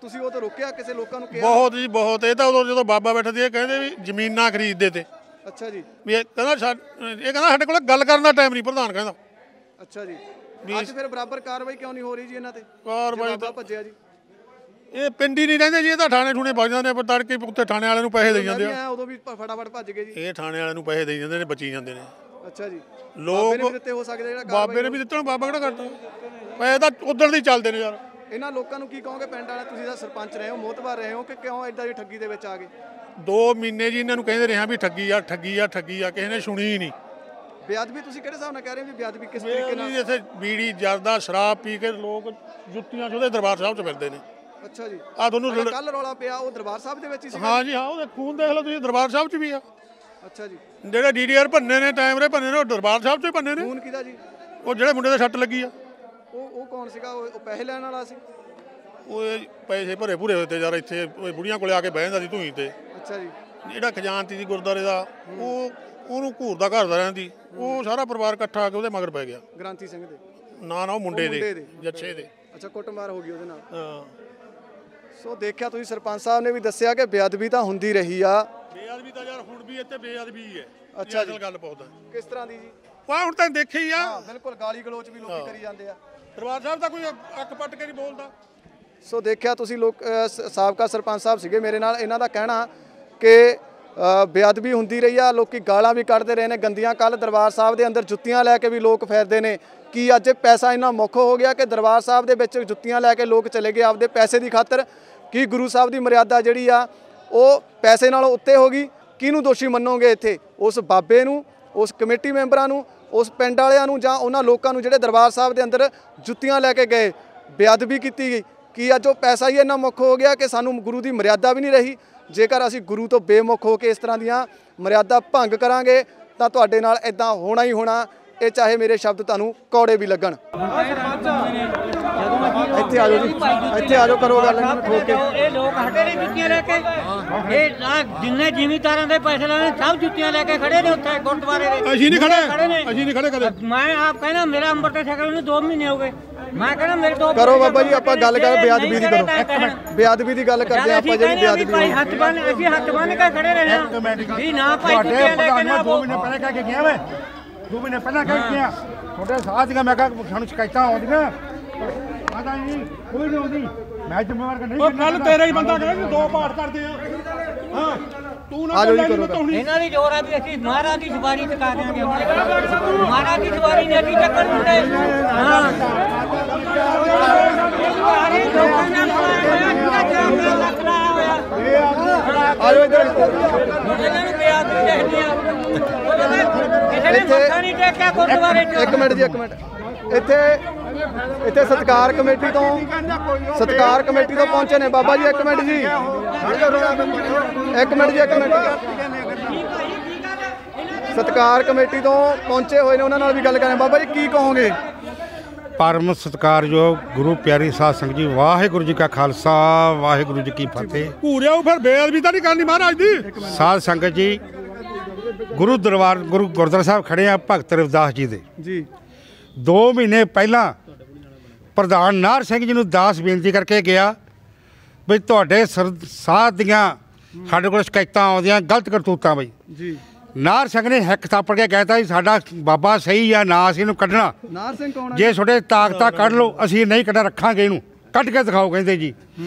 ਤੁਸੀਂ ਉਹ ਤਾਂ ਰੋਕਿਆ ਕਿਸੇ ਲੋਕਾਂ ਨੂੰ ਕਿਹਾ? ਬਹੁਤ ਜੀ ਬਹੁਤ। ਇਹ ਤਾਂ ਉਦੋਂ ਜਦੋਂ ਬਾਬਾ ਬੈਠਾ ਸੀ ਇਹ ਕਹਿੰਦੇ ਵੀ ਜ਼ਮੀਨਾਂ ਖਰੀਦਦੇ ਤੇ। ਅੱਛਾ ਜੀ। ਵੀ ਇਹ ਕਹਿੰਦਾ ਸਾਡੇ ਕੋਲ ਗੱਲ ਕਰਨ ਦਾ ਟਾਈਮ ਨਹੀਂ, ਪ੍ਰਧਾਨ ਕਹਿੰਦਾ। ਅੱਛਾ ਜੀ। ਅੱਜ ਫਿਰ ਬਰਾਬਰ ਕਾਰਵਾਈ ਕਿਉਂ ਨਹੀਂ ਹੋ ਰਹੀ ਜੀ ਇਹਨਾਂ ਤੇ? ਕਾਰਵਾਈ ਤਾਂ ਭੱਜਿਆ ਜੀ। ਇਹ ਪਿੰਡ ਹੀ ਨਹੀਂ ਰਹਿੰਦੇ ਜੀ, ਇਹ ਤਾਂ ਥਾਣੇ ਠੂਣੇ ਵੱਜ ਜਾਂਦੇ ਨੇ, ਤੜਕੇ ਉੱਥੇ ਥਾਣੇ ਵਾਲਿਆਂ ਨੂੰ ਪੈਸੇ ਦੇਈ ਜਾਂਦੇ ਆ। ਉਦੋਂ ਵੀ ਫਟਾਫਟ ਭੱਜ ਗਏ ਜੀ। ਇਹ ਥਾਣੇ ਵਾਲਿਆਂ ਨੂੰ ਪੈਸੇ ਦੇਈ ਜਾਂਦੇ ਨੇ, ਬਚੀ ਜਾਂਦੇ ਨੇ। ਅੱਛਾ ਜੀ। ਲੋਕ ਦਿੱਤੇ ਹੋ ਸਕਦੇ ਜਿਹੜਾ ਬਾਬੇ ਨੇ ਵੀ ਦਿੱਤੇ, ਬਾਬਾ ਕਿਹੜਾ ਕਰਦਾ? ਪੈਸੇ ਤਾਂ ਉਧਰ ਦੇ ਚੱਲਦੇ ਨੇ ਯਾਰ। ਇਹਨਾਂ ਲੋਕਾਂ ਨੂੰ ਕੀ ਕਹੋਗੇ ਪਿੰਡ ਵਾਲੇ? ਤੁਸੀਂ ਤਾਂ ਸਰਪੰਚ ਰਹੇ ਹੋ, ਮੋਹਤਬਾਰ ਰਹੇ ਹੋ, ਕਿ ਕਿਉਂ ਐਡਾ ਦੀ ਠੱਗੀ ਦੇ ਵਿੱਚ ਆ ਗਏ? 2 ਮਹੀਨੇ ਜੀ ਇਹਨਾਂ ਨੂੰ ਕਹਿੰਦੇ ਰਿਹਾ ਵੀ ਠੱਗੀ ਆ ਠੱਗੀ ਆ ਠੱਗੀ ਆ, ਕਿਸੇ ਨੇ ਸੁਣੀ ਹੀ ਨਹੀਂ। ਬੇਅਦਬੀ ਤੁਸੀਂ ਕਿਹੜੇ ਹਿਸਾਬ ਨਾਲ ਕਹਿ ਰਹੇ ਹੋ ਵੀ ਬੇਅਦਬੀ ਕਿਸ ਤਰੀਕੇ ਨਾਲ? ਇੱਥੇ ਬੀੜੀ ਜਰਦਾ ਸ਼ਰਾਬ ਪੀ ਕੇ ਲੋਕ ਜੁੱਤੀਆਂ ਉਹਦੇ ਦਰਬਾਰ ਸਾਹਿਬ 'ਚ ਫਿਰਦੇ ਨੇ। ਅੱਛਾ ਜੀ। ਆ ਤੁਹਾਨੂੰ ਕੱਲ ਰੌਲਾ ਪਿਆ ਉਹ ਦਰਬਾਰ ਸਾਹਿਬ ਦੇ ਵਿੱਚ ਹੀ ਸੀ? ਹਾਂ ਜੀ ਹਾਂ, ਉਹਦੇ ਖੂਨ ਦੇਖ ਲਓ ਤੁਸੀਂ, ਦਰਬਾਰ ਸਾਹਿਬ 'ਚ ਵੀ ਆ। ਅੱਛਾ ਜੀ। ਜਿਹੜੇ DDR ਭੰਨੇ ਨੇ, ਟਾਈਮਰੇ ਭੰਨੇ ਨੇ, ਉਹ ਦਰਬਾਰ ਸਾਹਿਬ 'ਚ ਹੀ ਭੰਨੇ ਨੇ। ਖੂਨ ਕਿਹਦਾ ਜੀ? ਉਹ ਜਿਹੜੇ ਮੁੰਡੇ ਦੇ ਸੱਟ ਲੱਗੀ ਆ। ਉਹ ਕੌਣ ਸੀਗਾ? ਉਹ ਪੈਸੇ ਲੈਣ ਵਾਲਾ ਸੀ? ਉਹ ਪੈਸੇ ਭਰੇ ਭੂਰੇ ਹੋਏ ਤੇ ਯਾਰ, ਇੱਥੇ ਬੁੜੀਆਂ ਕੋਲੇ ਆ ਕੇ ਬਹਿ ਜਾਂਦਾ ਸੀ ਧੂਈ ਤੇ। ਅੱਛਾ ਜੀ। ਜਿਹੜਾ ਖਜ਼ਾਨਤੀ ਸੀ ਗੁਰਦੁਆਰੇ ਦਾ, ਉਹਨੂੰ ਘੂਰਦਾ ਘਰਦਾ ਰਹਿੰਦੀ, ਉਹ ਸਾਰਾ ਪਰਿਵਾਰ ਇਕੱਠਾ ਆ ਕੇ ਉਹਦੇ ਮਗਰ ਪੈ ਗਿਆ। ਗ੍ਰਾਂਤੀ ਸਿੰਘ ਦੇ? ਨਾ ਉਹ ਮੁੰਡੇ ਦੇ, ਜੱਛੇ ਦੇ। ਅੱਛਾ, ਕੁੱਟਮਾਰ ਹੋ ਗਈ ਉਹਦੇ ਨਾਲ। ਹਾਂ। ਸੋ ਦੇਖਿਆ ਤੁਸੀਂ, ਸਰਪੰਚ ਸਾਹਿਬ ਨੇ ਵੀ ਦੱਸਿਆ ਕਿ ਬੇਅਦਬੀ ਤਾਂ ਹੁੰਦੀ ਰਹੀ ਆ। ਬੇਅਦਬੀ ਤਾਂ ਯਾਰ ਹੁਣ ਵੀ ਇੱਥੇ ਬੇਅਦਬੀ ਹੈ। ਅੱਛਾ ਜੀ। ਗੱਲ ਬਹੁਤ ਹੈ। ਕਿਸ ਤਰ੍ਹਾਂ ਦੀ ਜੀ? ਵਾਹ ਹੁਣ ਤਾਂ ਦੇਖਿਆ ਹੀ ਆ। ਹਾਂ ਬਿਲਕੁਲ, ਗਾਲੀ ਗਲੋਚ ਵੀ ਲੋਕੀ ਕਰੀ ਜਾਂਦੇ ਆ। ਦਰਬਾਰ ਸਾਹਿਬ ਦਾ ਕੋਈ ਅੱਖ ਪੱਟ ਕੇ ਨਹੀਂ ਬੋਲਦਾ। ਸੋ ਦੇਖਿਆ ਤੁਸੀਂ, ਲੋਕ ਸਾਬਕਾ ਸਰਪੰਚ ਸਾਹਿਬ ਸੀਗੇ ਮੇਰੇ ਨਾਲ। ਇਹਨਾਂ ਦਾ ਕਹਿਣਾ ਕਿ ਬੇਅਦਬੀ ਹੁੰਦੀ ਰਹੀ ਆ, ਲੋਕੀ ਗਾਲਾਂ ਵੀ ਕੱਢਦੇ ਰਹੇ ਨੇ ਗੰਦੀਆਂ। ਕੱਲ ਦਰਬਾਰ ਸਾਹਿਬ ਦੇ ਅੰਦਰ ਜੁੱਤੀਆਂ ਲੈ ਕੇ ਵੀ ਲੋਕ ਫਿਰਦੇ ਨੇ। ਕੀ ਅੱਜ ਪੈਸਾ ਇੰਨਾ ਮੁੱਖ ਹੋ ਗਿਆ ਕਿ ਦਰਬਾਰ ਸਾਹਿਬ ਦੇ ਵਿੱਚ ਜੁੱਤੀਆਂ ਲੈ ਕੇ ਲੋਕ ਚਲੇ ਗਏ ਆਪਦੇ ਪੈਸੇ ਦੀ ਖਾਤਰ? ਕੀ ਗੁਰੂ ਸਾਹਿਬ ਦੀ ਮਰਿਆਦਾ ਜਿਹੜੀ ਆ ਉਹ ਪੈਸੇ ਨਾਲੋਂ ਉੱਤੇ ਹੋ ਗਈ? ਕਿਹਨੂੰ ਦੋਸ਼ੀ ਮੰਨੋਗੇ ਇੱਥੇ? ਉਸ ਬਾਬੇ ਨੂੰ, ਉਸ ਕਮੇਟੀ ਮੈਂਬਰਾਂ ਨੂੰ, ਉਸ ਪਿੰਡ ਵਾਲਿਆਂ ਨੂੰ, ਜਾਂ ਉਹਨਾਂ ਲੋਕਾਂ ਨੂੰ ਜਿਹੜੇ ਦਰਬਾਰ ਸਾਹਿਬ ਦੇ ਅੰਦਰ ਜੁੱਤੀਆਂ ਲੈ ਕੇ ਗਏ, ਬੇਅਦਬੀ ਕੀਤੀ ਗਈ? ਕੀ ਅੱਜ ਉਹ ਪੈਸਾ ਹੀ ਇੰਨਾ ਮੁੱਖ ਹੋ ਗਿਆ ਕਿ ਸਾਨੂੰ ਗੁਰੂ ਦੀ ਮਰਿਆਦਾ ਵੀ ਨਹੀਂ ਰਹੀ? ਜੇਕਰ ਅਸੀਂ ਗੁਰੂ ਤੋਂ ਬੇਮੁਖ ਹੋ ਕੇ ਇਸ ਤਰ੍ਹਾਂ ਦੀਆਂ ਮਰਿਆਦਾ ਭੰਗ ਕਰਾਂਗੇ ਤਾਂ ਤੁਹਾਡੇ ਨਾਲ ਇਦਾਂ ਹੋਣਾ ਹੀ ਹੋਣਾ। ਇਹ ਚਾਹੇ ਮੇਰੇ ਸ਼ਬਦ ਤੁਹਾਨੂੰ ਕੌੜੇ ਵੀ ਲੱਗਣ। ਇੱਥੇ ਆ ਜਾਓ ਜੀ, ਇੱਥੇ ਆ ਜਾਓ, ਕਰੋ ਗੱਲ ਇਹਨਾਂ ਨੂੰ ਠੋਕ ਕੇ। ਇਹ ਲੋਕ ਹਟੇ ਨੇ ਜੁੱਤੀਆਂ ਲੈ ਕੇ। ਇਹ ਜਿੰਨੇ ਜ਼ਿਮੀਂਦਾਰਾਂ ਦੇ ਪੈਸੇ ਲੈਣੇ ਸਭ ਜੁੱਤੀਆਂ ਲੈ ਕੇ ਖੜੇ ਨੇ ਉੱਥੇ ਗੁਰਦੁਆਰੇ ਦੇ। ਅਸੀਂ ਨਹੀਂ ਖੜੇ, ਅਸੀਂ ਨਹੀਂ ਖੜੇ ਕਦੇ। ਮੈਂ ਆਪ ਕਹਿੰਦਾ ਮੇਰਾ ਅੰਮ੍ਰਿਤ ਛਕਣ ਨੂੰ 2 ਮਹੀਨੇ ਹੋ ਗਏ। ਮੈਂ ਕਹਿੰਦਾ ਮੇਰੇ 2 ਕਰੋ ਬਾਬਾ ਜੀ, ਆਪਾਂ ਗੱਲ ਕਰ ਬੇਅਦਬੀ ਦੀ ਕਰੋ। ਬੇਅਦਬੀ ਦੀ ਗੱਲ ਕਰਦੇ ਆਪਾਂ, ਜਿਹੜੀ ਬੇਅਦਬੀ ਭਾਈ ਹੱਥ ਬੰਨ, ਅਸੀਂ ਹੱਥ ਬੰਨ ਕੇ ਖੜੇ ਰਹੇ ਹਾਂ ਵੀ ਨਾ ਭਾਈ ਜੁੱਤੀਆਂ ਲੈ ਕੇ ਨਾ। 2 ਮਹੀਨੇ ਪਹਿਲਾਂ ਕਹਿ ਕੇ ਗਿਆ ਮੈਂ, 2 ਮਹੀਨੇ ਪਹਿਲਾਂ ਕਹਿ ਕੇ ਗਿਆ ਤੁਹਾਡੇ ਸਾਥ ਦੀਆਂ। ਮੈਂ ਕਿਹਾ ਸਾਨੂੰ ਸ਼ਿਕਾਇਤਾਂ ਆਉਂਦੀਆਂ, ਪਤਾ ਨਹੀਂ ਕੋਈ ਨਹੀਂ ਆਉਂਦੀ। ਮੈਂ ਜ਼ਿੰਮੇਵਾਰ ਕਿ ਨਹੀਂ? ਉਹ ਕੱਲ ਤੇਰਾ ਹੀ ਬੰਦਾ ਕਹਿੰਦਾ 2 ਪਾਠ ਕਰਦੇ ਆ। ਹਾਂ ਤੂੰ ਨਾ ਇਹਨਾਂ ਦੀ ਜੋਰ ਆ ਵੀ ਅਸੀਂ ਮਹਾਰਾਜ ਦੀ ਸਵਾਰੀ ਚਕਾ ਦਿਆਂਗੇ। ਮਹਾਰਾਜ ਦੀ ਸਵਾਰੀ ਨੇ ਅਸੀਂ ਚੱਕਰ ਹੁੰਦੇ। ਹਾਂ ਲੋਕਾਂ ਨਾਲ ਆਜੋ ਇੱਧਰ। ਇਹਨਾਂ ਨੂੰ ਪਿਆਰ ਨਹੀਂ ਦੇਖਦੀ ਆ। ਕਿਸੇ ਨੇ ਮੱਥਾ ਨਹੀਂ ਟੇਕਿਆ ਗੁਰਦੁਆਰੇ 'ਚ। ਇੱਕ ਮਿੰਟ ਜੀ, ਇੱਕ ਮਿੰਟ। ਇੱਥੇ ਸਤਿਕਾਰ ਕਮੇਟੀ ਤੋਂ ਪਹੁੰਚੇ ਨੇ ਬਾਬਾ ਜੀ। ਇੱਕ ਮਿੰਟ ਜੀ, ਇੱਕ ਮਿੰਟ ਜੀ, ਇੱਕ ਮਿੰਟ। ਸਤਿਕਾਰ ਕਮੇਟੀ ਤੋਂ ਪਹੁੰਚੇ ਹੋਏ ਨੇ, ਉਹਨਾਂ ਨਾਲ ਵੀ ਗੱਲ ਕਰਾਂਗੇ। ਬਾਬਾ ਜੀ ਕੀ ਕਹੋਗੇ? ਪਰਮ ਸਤਿਕਾਰਯੋਗ ਗੁਰੂ ਪਿਆਰੀ ਸਾਧ ਸੰਗਤ ਜੀ, ਵਾਹਿਗੁਰੂ ਜੀ ਕਾ ਖਾਲਸਾ, ਵਾਹਿਗੁਰੂ ਜੀ ਕੀ ਫਤਿਹ। ਘੂਰਿਆ ਫਿਰ ਬੇਅਦਬੀ ਤਾਂ ਨਹੀਂ ਕਰਨੀ ਮਹਾਰਾਜ ਦੀ। ਸਾਧ ਸੰਗਤ ਜੀ, ਗੁਰੂ ਗੁਰਦੁਆਰਾ ਸਾਹਿਬ ਖੜੇ ਆ ਭਗਤ ਰਵਿਦਾਸ ਜੀ ਦੇ ਜੀ। 2 ਮਹੀਨੇ ਪਹਿਲਾਂ ਪ੍ਰਧਾਨ ਨਾਹਰ ਸਿੰਘ ਜੀ ਨੂੰ ਦਾਸ ਬੇਨਤੀ ਕਰਕੇ ਗਿਆ ਵੀ ਤੁਹਾਡੇ ਸਾਧ ਦੀਆਂ ਸਾਡੇ ਕੋਲ ਸ਼ਿਕਾਇਤਾਂ ਆਉਂਦੀਆਂ, ਗਲਤ ਕਰਤੂਤਾਂ ਬਈ ਜੀ। ਨਾਹਰ ਸਿੰਘ ਨੇ ਹਿੱਕ ਥਾਪੜ ਕੇ ਕਹਿਤਾ ਜੀ ਸਾਡਾ ਬਾਬਾ ਸਹੀ ਆ, ਨਾ ਅਸੀਂ ਇਹਨੂੰ ਕੱਢਣਾ। ਨਾਹਰ ਸਿੰਘ ਕੌਣ? ਜੇ ਤੁਹਾਡੇ ਤਾਕਤਾਂ ਕੱਢ ਲਓ, ਅਸੀਂ ਨਹੀਂ ਕੱਢ ਰੱਖਾਂਗੇ, ਇਹਨੂੰ ਕੱਢ ਕੇ ਦਿਖਾਓ ਕਹਿੰਦੇ ਜੀ।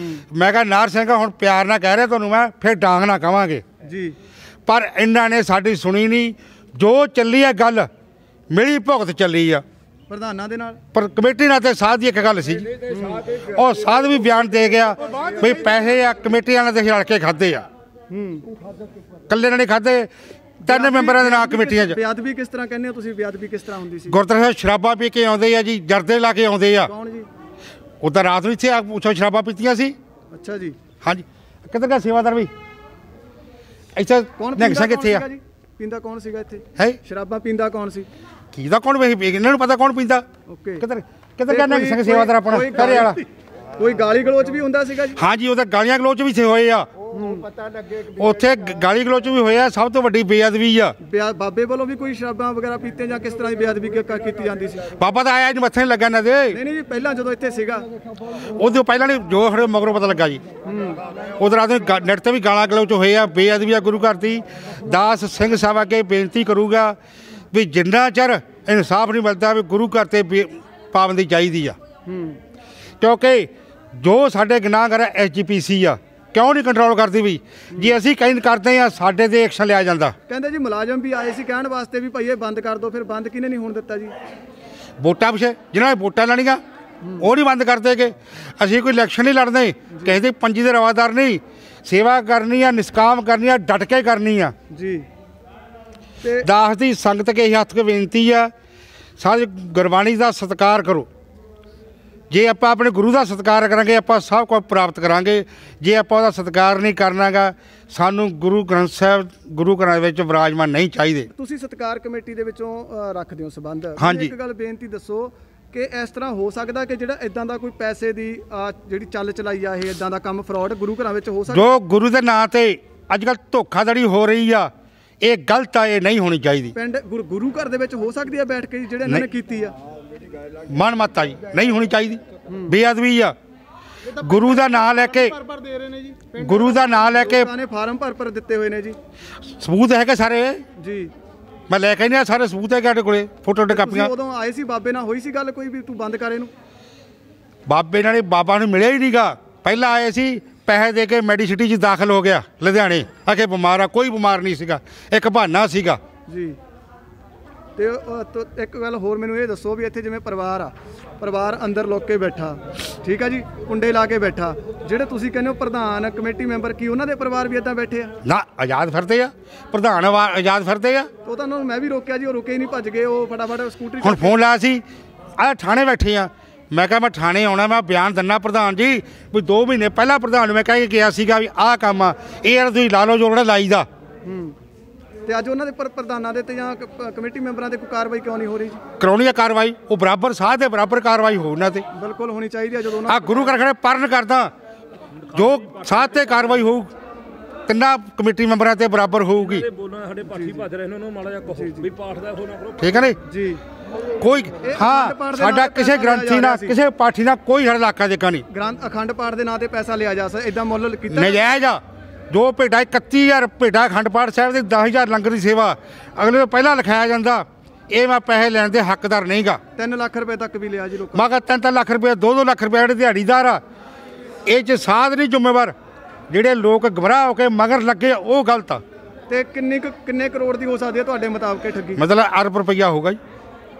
ਮੈਂ ਕਿਹਾ ਨਾਹਰ ਸਿੰਘ ਹੁਣ ਪਿਆਰ ਨਾਲ ਕਹਿ ਰਿਹਾ ਤੁਹਾਨੂੰ, ਮੈਂ ਫਿਰ ਡਾਂਗ ਨਾ ਕਵਾਂਗੇ ਜੀ। ਪਰ ਇਹਨਾਂ ਨੇ ਸਾਡੀ ਸੁਣੀ ਨਹੀਂ। ਜੋ ਚੱਲੀ ਆ ਗੱਲ, ਮਿਲੀ ਭੁਗਤ ਚੱਲੀ ਆ ਪ੍ਰਧਾਨਾਂ ਦੇ ਨਾਲ, ਪਰ ਕਮੇਟੀ ਨਾਲ ਤੇ ਸਾਧ ਦੀ ਇੱਕ ਗੱਲ ਸੀ। ਉਹ ਸਾਧ ਵੀ ਬਿਆਨ ਦੇ ਗਿਆ ਵੀ ਪੈਸੇ ਆ ਕਮੇਟੀ ਵਾਲਿਆਂ ਦੇ ਰਲ ਕੇ ਖਾਦੇ ਆ। ਇਕੱਲੇ ਨਾਲ ਨਹੀਂ ਖਾਦੇ, 3 ਮੈਂਬਰਾਂ ਦੇ ਨਾਂ ਕਮੇਟੀਆਂ 'ਚ। ਬੇਅਦਬੀ ਕਿਸ ਤਰ੍ਹਾਂ ਕਹਿੰਦੇ ਹੋ ਤੁਸੀਂ? ਬੇਅਦਬੀ ਕਿਸ ਤਰ੍ਹਾਂ ਹੁੰਦੀ ਸੀ? ਗੁਰਦੁਆਰਾ ਸਾਹਿਬ ਸ਼ਰਾਬਾਂ ਪੀ ਕੇ ਆਉਂਦੇ ਆ ਜੀ, ਜਰਦੇ ਲਾ ਕੇ ਆਉਂਦੇ ਆ। ਕੌਣ ਜੀ? ਉਧਰ ਰਾਤ ਨੂੰ ਇੱਥੇ ਉੱਥੋਂ ਸ਼ਰਾਬਾਂ ਪੀਤੀਆਂ ਸੀ। ਅੱਛਾ ਜੀ। ਹਾਂਜੀ, ਕਿੱਧਰ ਗਿਆ ਸੇਵਾਦਾਰ ਵੀ? ਇੱਥੇ ਨਿਹੰਗ ਸਿੰਘ ਇੱਥੇ ਆ। ਪੀਂਦਾ ਕੌਣ ਸੀਗਾ ਇੱਥੇ? ਹੈ ਸ਼ਰਾਬਾਂ ਪੀਂਦਾ ਕੌਣ ਸੀ? ਕੀ ਦਾ ਕੌਣ? ਇਹਨਾਂ ਨੂੰ ਪਤਾ ਕੌਣ ਪੀਂਦਾ। ਓਕੇ। ਕਿੱਧਰ ਗਿਆ ਨਿਹੰਗ ਸਿੰਘ ਸੇਵਾਦਾਰ ਆਪਣਾ ਘਰੇ ਵਾਲਾ? ਕੋਈ ਗਾਲੀ ਗਲੋਚ ਵੀ ਹੁੰਦਾ ਸੀਗਾ ਜੀ? ਹਾਂਜੀ, ਉਹਦਾ ਗਾਲੀਆਂ ਗਲੋਚ ਵੀ ਸੇ ਹੋਏ ਆ। ਉੱਥੇ ਗਾਲੀ ਗਲੋਚ ਵੀ ਹੋਇਆ। ਸਭ ਤੋਂ ਵੱਡੀ ਬੇਅਦਬੀ ਆ ਬਾਬੇ ਵੱਲੋਂ ਵੀ ਕੋਈ ਸ਼ਰਾਬਾਂ ਵਗੈਰਾ ਪੀਤੇ ਜਾਂ ਕਿਸ ਤਰ੍ਹਾਂ ਦੀ ਬੇਅਦਬੀ ਕੀਤੀ ਜਾਂਦੀ ਸੀ? ਬਾਬਾ ਤਾਂ ਆਇਆ ਜੀ, ਮੱਥੇ ਨਹੀਂ ਲੱਗਾ ਇਹਨਾਂ ਦੇ। ਨਹੀਂ ਜੀ, ਪਹਿਲਾਂ ਜਦੋਂ ਇੱਥੇ ਸੀਗਾ ਉਹਦੇ ਪਹਿਲਾਂ ਨਹੀਂ, ਜੋ ਸਾਡੇ ਮਗਰੋਂ ਪਤਾ ਲੱਗਾ ਜੀ। ਉਧਰ ਆਦੇ ਨੈਟ ਤੇ ਵੀ ਗਾਲਾਂ ਗਲੋਚ ਹੋਏ ਆ, ਬੇਅਦਬੀ ਆ ਗੁਰੂ ਘਰ ਦੀ। ਦਾਸ ਸਿੰਘ ਸਾਹਿਬ ਅੱਗੇ ਬੇਨਤੀ ਕਰੂਗਾ ਵੀ ਜਿੰਨਾ ਚਿਰ ਇਨਸਾਫ ਨਹੀਂ ਮਿਲਦਾ ਵੀ ਗੁਰੂ ਘਰ ਤੇ ਪਾਬੰਦੀ ਚਾਹੀਦੀ ਆ। ਕਿਉਂਕਿ ਜੋ ਸਾਡੇ ਗੁਨਾਹਗਾਰ SGPC ਆ, ਕਿਉਂ ਨਹੀਂ ਕੰਟਰੋਲ ਕਰਦੀ? ਵੀ ਜੇ ਅਸੀਂ ਕਹਿੰਦੇ ਕਰਦੇ ਆ ਸਾਡੇ ਤੇ ਐਕਸ਼ਨ ਲਿਆ ਜਾਂਦਾ। ਕਹਿੰਦੇ ਜੀ ਮੁਲਾਜ਼ਮ ਵੀ ਆਏ ਸੀ ਕਹਿਣ ਵਾਸਤੇ ਵੀ ਭਾਈ ਇਹ ਬੰਦ ਕਰ ਦਿਓ, ਫਿਰ ਬੰਦ ਕਿਹਨੇ ਨਹੀਂ ਹੋਣ ਦਿੱਤਾ ਜੀ? ਵੋਟਾਂ ਪਿੱਛੇ ਜਿਹਨਾਂ ਨੇ ਵੋਟਾਂ ਲੈਣੀਆਂ ਉਹ ਨਹੀਂ ਬੰਦ ਕਰਦੇ ਕਿ ਅਸੀਂ ਕੋਈ ਇਲੈਕਸ਼ਨ ਨਹੀਂ ਲੜਦੇ, ਕਿਸੇ ਦੇ ਪੰਜੀ ਦੇ ਰਵਾਦਾਰ ਨਹੀਂ। ਸੇਵਾ ਕਰਨੀ ਆ, ਨਿਸ਼ਕਾਮ ਕਰਨੀ ਆ, ਡਟ ਕੇ ਕਰਨੀ ਆ ਜੀ। ਤੇ ਦਾਸ ਦੀ ਸੰਗਤ ਕੇ ਹੱਥ ਕੇ ਬੇਨਤੀ ਆ, ਸਾਰੀ ਗੁਰਬਾਣੀ ਦਾ ਸਤਿਕਾਰ ਕਰੋ। ਜੇ ਆਪਾਂ ਆਪਣੇ ਗੁਰੂ ਦਾ ਸਤਿਕਾਰ ਕਰਾਂਗੇ ਆਪਾਂ ਸਭ ਕੁਝ ਪ੍ਰਾਪਤ ਕਰਾਂਗੇ। ਜੇ ਆਪਾਂ ਉਹਦਾ ਸਤਿਕਾਰ ਨਹੀਂ ਕਰਨਾਗਾ, ਸਾਨੂੰ ਗੁਰੂ ਗ੍ਰੰਥ ਸਾਹਿਬ ਗੁਰੂ ਘਰਾਂ ਵਿੱਚ ਵਿਰਾਜਮਾਨ ਨਹੀਂ ਚਾਹੀਦੇ। ਤੁਸੀਂ ਸਤਿਕਾਰ ਕਮੇਟੀ ਦੇ ਵਿੱਚੋਂ ਰੱਖਦੇ ਹੋ ਸੰਬੰਧ। ਹਾਂਜੀ। ਇੱਕ ਗੱਲ ਬੇਨਤੀ ਦੱਸੋ ਕਿ ਇਸ ਤਰ੍ਹਾਂ ਹੋ ਸਕਦਾ ਕਿ ਜਿਹੜਾ ਇਦਾਂ ਦਾ ਕੋਈ ਪੈਸੇ ਦੀ ਜਿਹੜੀ ਚੱਲ ਚਲਾਈ ਆ, ਇਹ ਇਦਾਂ ਦਾ ਕੰਮ ਫਰਾਡ ਗੁਰੂ ਘਰਾਂ ਵਿੱਚ ਹੋ ਸਕਦਾ? ਜੋ ਗੁਰੂ ਦੇ ਨਾਂ ਤੇ ਅੱਜ ਕੱਲ੍ਹ ਧੋਖਾਧੜੀ ਹੋ ਰਹੀ ਆ, ਇਹ ਗਲਤ ਆ, ਇਹ ਨਹੀਂ ਹੋਣੀ ਚਾਹੀਦੀ। ਪਿੰਡ ਗੁਰੂ ਘਰ ਦੇ ਵਿੱਚ ਹੋ ਸਕਦੀ ਆ ਬੈਠ ਕੇ ਜਿਹੜੇ ਇਹਨਾਂ ਨੇ ਕੀਤੀ ਆ? ਮਨ ਮੱਤਾ ਜੀ, ਨਹੀਂ ਹੋਣੀ ਚਾਹੀਦੀ। ਬੇਅਦਬੀ ਆ। ਗੁਰੂ ਦਾ ਨਾਂ ਲੈ ਕੇ, ਗੁਰੂ ਦਾ ਨਾਂ ਲੈ ਕੇ ਲੋਕਾਂ ਨੇ ਫਾਰਮ ਭਰ ਦਿੱਤੇ ਹੋਏ ਨੇ ਜੀ। ਸਬੂਤ ਹੈਗੇ ਸਾਰੇ ਜੀ। ਮੈਂ ਲੈ ਕੇ ਨਹੀਂ ਆ, ਸਾਰੇ ਸਬੂਤ ਹੈ ਸਾਡੇ ਕੋਲੇ, ਫੋਟੋ ਤੇ ਕਾਪੀਆਂ। ਉਦੋਂ ਆਏ ਸੀ ਬਾਬੇ ਨਾਲ ਹੋਈ ਸੀ ਗੱਲ ਕੋਈ ਵੀ ਤੂੰ ਬੰਦ ਕਰ ਇਹਨੂੰ? ਬਾਬੇ ਨਾਲ ਬਾਬਾ ਨੂੰ ਮਿਲਿਆ ਹੀ ਨਹੀਂਗਾ। ਪਹਿਲਾਂ ਆਏ ਸੀ, ਪੈਸੇ ਦੇ ਕੇ ਮੈਡੀਸਿਟੀ 'ਚ ਦਾਖਲ ਹੋ ਗਿਆ ਲੁਧਿਆਣੇ, ਆਖੇ ਬਿਮਾਰ ਆ। ਕੋਈ ਬਿਮਾਰ ਨਹੀਂ ਸੀਗਾ, ਇੱਕ ਬਹਾਨਾ ਸੀਗਾ ਜੀ। ਤੇ ਇੱਕ ਗੱਲ ਹੋਰ ਮੈਨੂੰ ਇਹ ਦੱਸੋ ਵੀ ਇੱਥੇ ਜਿਵੇਂ ਪਰਿਵਾਰ ਅੰਦਰ ਲੁੱਕ ਕੇ ਬੈਠਾ, ਠੀਕ ਆ ਜੀ, ਕੁੰਡੇ ਲਾ ਕੇ ਬੈਠਾ, ਜਿਹੜੇ ਤੁਸੀਂ ਕਹਿੰਦੇ ਹੋ ਪ੍ਰਧਾਨ ਕਮੇਟੀ ਮੈਂਬਰ, ਕੀ ਉਹਨਾਂ ਦੇ ਪਰਿਵਾਰ ਵੀ ਇੱਦਾਂ ਬੈਠੇ ਆ? ਨਾ, ਆਜ਼ਾਦ ਫਿਰਦੇ ਆ ਪ੍ਰਧਾਨ, ਆਜ਼ਾਦ ਫਿਰਦੇ ਆ। ਉਹ ਤਾਂ ਉਹਨਾਂ ਨੂੰ ਮੈਂ ਵੀ ਰੋਕਿਆ ਜੀ, ਉਹ ਰੁਕੇ ਹੀ ਨਹੀਂ, ਭੱਜ ਗਏ। ਉਹ ਫਟਾਫਟ ਸਕੂਟਰੀ ਹੁਣ ਫੋਨ ਲਾਇਆ ਸੀ, ਆ ਥਾਣੇ ਬੈਠੇ ਆ। ਮੈਂ ਕਿਹਾ ਮੈਂ ਥਾਣੇ ਆਉਣਾ, ਮੈਂ ਬਿਆਨ ਦਿੰਦਾ ਪ੍ਰਧਾਨ ਜੀ ਵੀ 2 ਮਹੀਨੇ ਪਹਿਲਾਂ ਪ੍ਰਧਾਨ ਨੂੰ ਮੈਂ ਕਹਿ ਕੇ ਗਿਆ ਸੀਗਾ ਵੀ ਆਹ ਕੰਮ ਆ, ਇਹ ਤੁਸੀਂ ਲਾ ਲਓ ਜੋ ਜਿਹੜਾ ਲਾਈਦਾ। ਤੇ ਅੱਜ ਉਹਨਾਂ ਦੇ ਪ੍ਰਧਾਨਾਂ ਦੇ ਤੇ ਜਾਂ ਕਮੇਟੀ ਮੈਂਬਰਾਂ ਤੇ ਕੋਈ ਕਾਰਵਾਈ ਕਿਉਂ ਨਹੀਂ ਹੋ ਰਹੀ ਜੀ? ਕਰਾਉਣੀ ਆ ਕਾਰਵਾਈ, ਉਹ ਬਰਾਬਰ ਸਾਹ ਦੇ ਬਰਾਬਰ ਕਾਰਵਾਈ ਹੋ ਉਹਨਾਂ ਤੇ। ਬਿਲਕੁਲ ਹੋਣੀ ਚਾਹੀਦੀ ਆ। ਜਦੋਂ ਆ ਗੁਰੂ ਘਰ ਖੜੇ ਪਰਨ ਕਰਦਾ, ਜੋ ਸਾਹ ਤੇ ਕਾਰਵਾਈ ਹੋਊ ਤਿੰਨਾਂ ਕਮੇਟੀ ਮੈਂਬਰਾਂ ਤੇ ਬਰਾਬਰ ਹੋਊਗੀ। ਸਾਡੇ ਪਾਠੀ ਭੱਜ ਰਹੇ ਨੇ, ਉਹਨਾਂ ਨੂੰ ਮਾੜਾ ਜਿਹਾ ਕਹੋ ਵੀ ਪਾਠ ਦਾ ਉਹ ਨਾ ਕਰੋ। ਠੀਕ ਹੈ ਨੇ ਜੀ। ਕੋਈ ਹਾਂ ਸਾਡਾ ਕਿਸੇ ਗ੍ਰੰਥੀ ਨਾਲ, ਕਿਸੇ ਪਾਠੀ ਨਾਲ ਕੋਈ ਸਾਡਾ ਇਲਾਕਾ ਦੇਖਾ ਨਹੀਂ। ਗ੍ਰੰਥ ਅਖੰਡ ਪਾਠ ਦੇ ਨਾਂ ਤੇ ਪੈਸਾ ਲਿਆ ਜਾ ਸਕਦਾ, ਇਦਾਂ ਮੁੱਲ ਕੀਤਾ ਨਜਾਇਜ਼ ਆ। ਜੋ ਭੇਟਾ 31000 ਭੇਟਾ ਅਖੰਡ ਪਾਠ ਸਾਹਿਬ ਦੇ 10000 ਲੰਗਰ ਦੀ ਸੇਵਾ ਅਗਲੇ ਤੋਂ ਪਹਿਲਾਂ ਲਿਖਾਇਆ ਜਾਂਦਾ। ਇਹ ਮੈਂ ਪੈਸੇ ਲੈਣ ਦੇ ਹੱਕਦਾਰ ਨਹੀਂਗਾ। 3 ਲੱਖ ਰੁਪਏ ਤੱਕ ਵੀ ਲਿਆ ਜੀ ਲੋਕਾਂ। ਮੈਂ ਕਿਹਾ 3 ਲੱਖ ਰੁਪਏ 2 ਲੱਖ ਰੁਪਏ ਜਿਹੜੇ ਦਿਹਾੜੀਦਾਰ ਆ, ਇਹ 'ਚ ਸਾਧ ਨਹੀਂ ਜ਼ਿੰਮੇਵਾਰ। ਜਿਹੜੇ ਲੋਕ ਗਮਰਾਹ ਹੋ ਕੇ ਮਗਰ ਲੱਗੇ ਉਹ ਗਲਤ ਆ। ਤੇ ਕਿੰਨੇ ਕਰੋੜ ਦੀ ਹੋ ਸਕਦੀ ਹੈ ਤੁਹਾਡੇ ਮੁਤਾਬਕ ਇਹ ਠੱਗੀ? ਮਤਲਬ ਅਰਬ ਰੁਪਈਆ ਹੋਊਗਾ ਜੀ।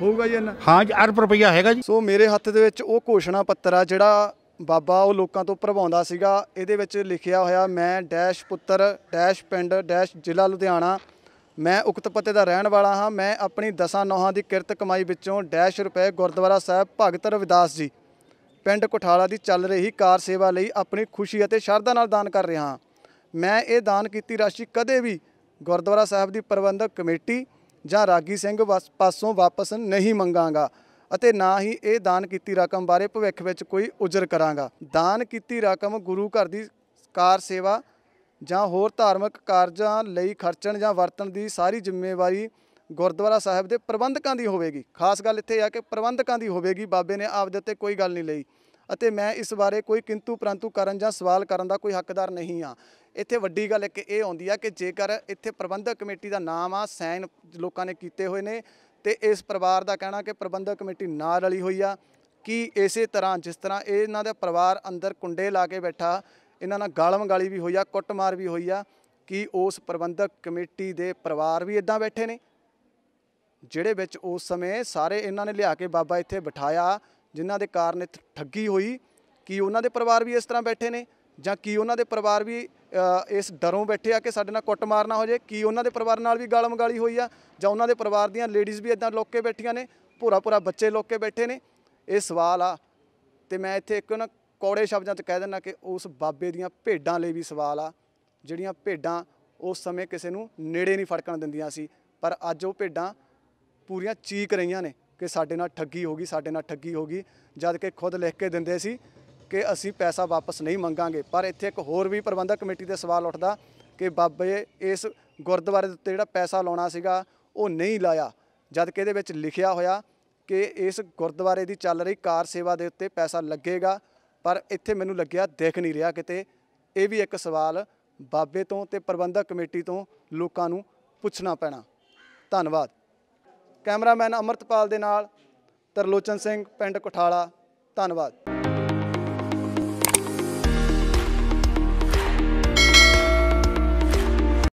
ਹੋਊਗਾ ਜੀ ਇੰਨਾ? ਹਾਂ ਜੀ, ਅਰਬ ਰੁਪਈਆ ਹੈਗਾ ਜੀ। ਸੋ ਮੇਰੇ ਹੱਥ ਦੇ ਵਿੱਚ ਉਹ ਘੋਸ਼ਣਾ ਪੱਤਰ ਆ ਜਿਹੜਾ ਬਾਬਾ ਉਹ ਲੋਕਾਂ ਤੋਂ ਭਰਵਾਉਂਦਾ ਸੀਗਾ। ਇਹਦੇ ਵਿੱਚ ਲਿਖਿਆ ਹੋਇਆ, ਮੈਂ ਡੈਸ਼ ਪੁੱਤਰ ਡੈਸ਼ ਪਿੰਡ ਡੈਸ਼ ਜ਼ਿਲ੍ਹਾ ਲੁਧਿਆਣਾ, ਮੈਂ ਉਕਤ ਪਤੇ ਦਾ ਰਹਿਣ ਵਾਲਾ ਹਾਂ। ਮੈਂ ਆਪਣੀ 10 ਨੌਹਾਂ ਦੀ ਕਿਰਤ ਕਮਾਈ ਵਿੱਚੋਂ ਡੈਸ਼ ਰੁਪਏ ਗੁਰਦੁਆਰਾ ਸਾਹਿਬ ਭਗਤ ਰਵਿਦਾਸ ਜੀ ਪਿੰਡ ਕੋਠਾਲਾ ਦੀ ਚੱਲ ਰਹੀ ਕਾਰ ਸੇਵਾ ਲਈ ਆਪਣੀ ਖੁਸ਼ੀ ਅਤੇ ਸ਼ਰਧਾ ਨਾਲ ਦਾਨ ਕਰ ਰਿਹਾ ਹਾਂ। ਮੈਂ ਇਹ ਦਾਨ ਕੀਤੀ ਰਾਸ਼ੀ ਕਦੇ ਵੀ ਗੁਰਦੁਆਰਾ ਸਾਹਿਬ ਦੀ ਪ੍ਰਬੰਧਕ ਕਮੇਟੀ ਜਾਂ ਰਾਗੀ ਸਿੰਘ ਪਾਸੋਂ ਵਾਪਸ ਨਹੀਂ ਮੰਗਾਂਗਾ ਅਤੇ ਨਾ ਹੀ ਇਹ ਦਾਨ ਕੀਤੀ ਰਕਮ ਬਾਰੇ ਭਵਿੱਖ ਵਿੱਚ ਕੋਈ ਉਜਰ ਕਰਾਂਗਾ। ਦਾਨ ਕੀਤੀ ਰਕਮ ਗੁਰੂ ਘਰ ਦੀ ਕਾਰ ਸੇਵਾ ਜਾਂ ਹੋਰ ਧਾਰਮਿਕ ਕਾਰਜਾਂ ਲਈ ਖਰਚਣ ਜਾਂ ਵਰਤਣ ਦੀ ਸਾਰੀ ਜ਼ਿੰਮੇਵਾਰੀ ਗੁਰਦੁਆਰਾ ਸਾਹਿਬ ਦੇ ਪ੍ਰਬੰਧਕਾਂ ਦੀ ਹੋਵੇਗੀ। ਖਾਸ ਗੱਲ ਇੱਥੇ ਆ ਕਿ ਪ੍ਰਬੰਧਕਾਂ ਦੀ ਹੋਵੇਗੀ। ਬਾਬੇ ਨੇ ਆਪਦੇ ਉੱਤੇ ਕੋਈ ਗੱਲ ਨਹੀਂ ਲਈ ਅਤੇ ਮੈਂ ਇਸ ਬਾਰੇ ਕੋਈ ਕਿੰਤੂ ਪ੍ਰੰਤੂ ਕਰਨ ਜਾਂ ਸਵਾਲ ਕਰਨ ਦਾ ਕੋਈ ਹੱਕਦਾਰ ਨਹੀਂ ਹਾਂ। ਇੱਥੇ ਵੱਡੀ ਗੱਲ ਇੱਕ ਇਹ ਆਉਂਦੀ ਆ ਕਿ ਜੇਕਰ ਇੱਥੇ ਪ੍ਰਬੰਧਕ ਕਮੇਟੀ ਦਾ ਨਾਮ ਆ, ਸਾਈਨ ਲੋਕਾਂ ਨੇ ਕੀਤੇ ਹੋਏ ਨੇ ਤੇ ਇਸ ਪਰਿਵਾਰ ਦਾ ਕਹਿਣਾ ਕਿ ਪ੍ਰਬੰਧਕ ਕਮੇਟੀ ਨਾਲ ਰਲੀ ਹੋਈ ਆ, ਕਿ ਇਸੇ ਤਰ੍ਹਾਂ ਜਿਸ ਤਰ੍ਹਾਂ ਇਹਨਾਂ ਦਾ ਪਰਿਵਾਰ ਅੰਦਰ ਕੁੰਡੇ ਲਾ ਕੇ ਬੈਠਾ, ਇਹਨਾਂ ਨਾਲ ਗਾਲਮ ਗਾਲੀ ਵੀ ਹੋਈ ਆ, ਕੁੱਟਮਾਰ ਵੀ ਹੋਈ ਆ, ਕਿ ਉਸ ਪ੍ਰਬੰਧਕ ਕਮੇਟੀ ਦੇ ਪਰਿਵਾਰ ਵੀ ਇੱਦਾਂ ਬੈਠੇ ਨੇ ਜਿਹੜੇ ਵਿੱਚ ਉਸ ਸਮੇਂ ਸਾਰੇ ਇਹਨਾਂ ਨੇ ਲਿਆ ਕੇ ਬਾਬਾ ਇੱਥੇ ਬਿਠਾਇਆ ਜਿਨ੍ਹਾਂ ਦੇ ਕਾਰਨ ਇੱਥੇ ਠੱਗੀ ਹੋਈ। ਕੀ ਉਹਨਾਂ ਦੇ ਪਰਿਵਾਰ ਵੀ ਇਸ ਤਰ੍ਹਾਂ ਬੈਠੇ ਨੇ ਜਾਂ ਕੀ ਉਹਨਾਂ ਦੇ ਪਰਿਵਾਰ ਵੀ ਇਸ ਡਰੋਂ ਬੈਠੇ ਆ ਕਿ ਸਾਡੇ ਨਾਲ ਕੁੱਟਮਾਰ ਨਾ ਹੋ ਜਾਏ? ਕੀ ਉਹਨਾਂ ਦੇ ਪਰਿਵਾਰ ਨਾਲ ਵੀ ਗਾਲਮ ਗਾਲੀ ਹੋਈ ਆ ਜਾਂ ਉਹਨਾਂ ਦੇ ਪਰਿਵਾਰ ਦੀਆਂ ਲੇਡੀਜ਼ ਵੀ ਇੱਦਾਂ ਲੁੱਕ ਕੇ ਬੈਠੀਆਂ ਨੇ, ਭੂਰਾ ਬੱਚੇ ਲੁੱਕ ਕੇ ਬੈਠੇ ਨੇ? ਇਹ ਸਵਾਲ ਆ ਤੇ ਮੈਂ ਇੱਥੇ ਇੱਕ ਨਾ ਕੌੜੇ ਸ਼ਬਦਾਂ 'ਚ ਕਹਿ ਦਿੰਦਾ ਕਿ ਉਸ ਬਾਬੇ ਦੀਆਂ ਭੇਡਾਂ ਲਈ ਵੀ ਸਵਾਲ ਆ, ਜਿਹੜੀਆਂ ਭੇਡਾਂ ਉਸ ਸਮੇਂ ਕਿਸੇ ਨੂੰ ਨੇੜੇ ਨਹੀਂ ਫੜਕਣ ਦਿੰਦੀਆਂ ਸੀ, ਪਰ ਅੱਜ ਉਹ ਭੇਡਾਂ ਪੂਰੀਆਂ ਚੀਕ ਰਹੀਆਂ ਨੇ ਕਿ ਸਾਡੇ ਨਾਲ ਠੱਗੀ ਹੋ ਗਈ, ਸਾਡੇ ਨਾਲ ਠੱਗੀ ਹੋ ਗਈ, ਜਦ ਕਿ ਖੁਦ ਲਿਖ ਕੇ ਦਿੰਦੇ ਸੀ ਕਿ ਅਸੀਂ ਪੈਸਾ ਵਾਪਸ ਨਹੀਂ ਮੰਗਾਂਗੇ। ਪਰ ਇੱਥੇ ਇੱਕ ਹੋਰ ਵੀ ਪ੍ਰਬੰਧਕ ਕਮੇਟੀ ਤੇ ਸਵਾਲ ਉੱਠਦਾ ਕਿ ਬਾਬੇ ਇਸ ਗੁਰਦੁਆਰੇ ਦੇ ਉੱਤੇ ਜਿਹੜਾ ਪੈਸਾ ਲਾਉਣਾ ਸੀਗਾ ਉਹ ਨਹੀਂ ਲਾਇਆ, ਜਦ ਕਿ ਇਹਦੇ ਵਿੱਚ ਲਿਖਿਆ ਹੋਇਆ ਕਿ ਇਸ ਗੁਰਦੁਆਰੇ ਦੀ ਚੱਲ ਰਹੀ ਕਾਰ ਸੇਵਾ ਦੇ ਉੱਤੇ ਪੈਸਾ ਲੱਗੇਗਾ, ਪਰ ਇੱਥੇ ਮੈਨੂੰ ਲੱਗਿਆ ਦਿਖ ਨਹੀਂ ਰਿਹਾ ਕਿਤੇ। ਇਹ ਵੀ ਇੱਕ ਸਵਾਲ ਬਾਬੇ ਤੋਂ ਤੇ ਪ੍ਰਬੰਧਕ ਕਮੇਟੀ ਤੋਂ ਲੋਕਾਂ ਨੂੰ ਪੁੱਛਣਾ ਪੈਣਾ। ਧੰਨਵਾਦ। ਕੈਮਰਾਮੈਨ ਅਮਰਤਪਾਲ ਦੇ ਨਾਲ ਤਰਲੋਚਨ ਸਿੰਘ, ਪਿੰਡ ਕੁਠਾਲਾ। ਧੰਨਵਾਦ।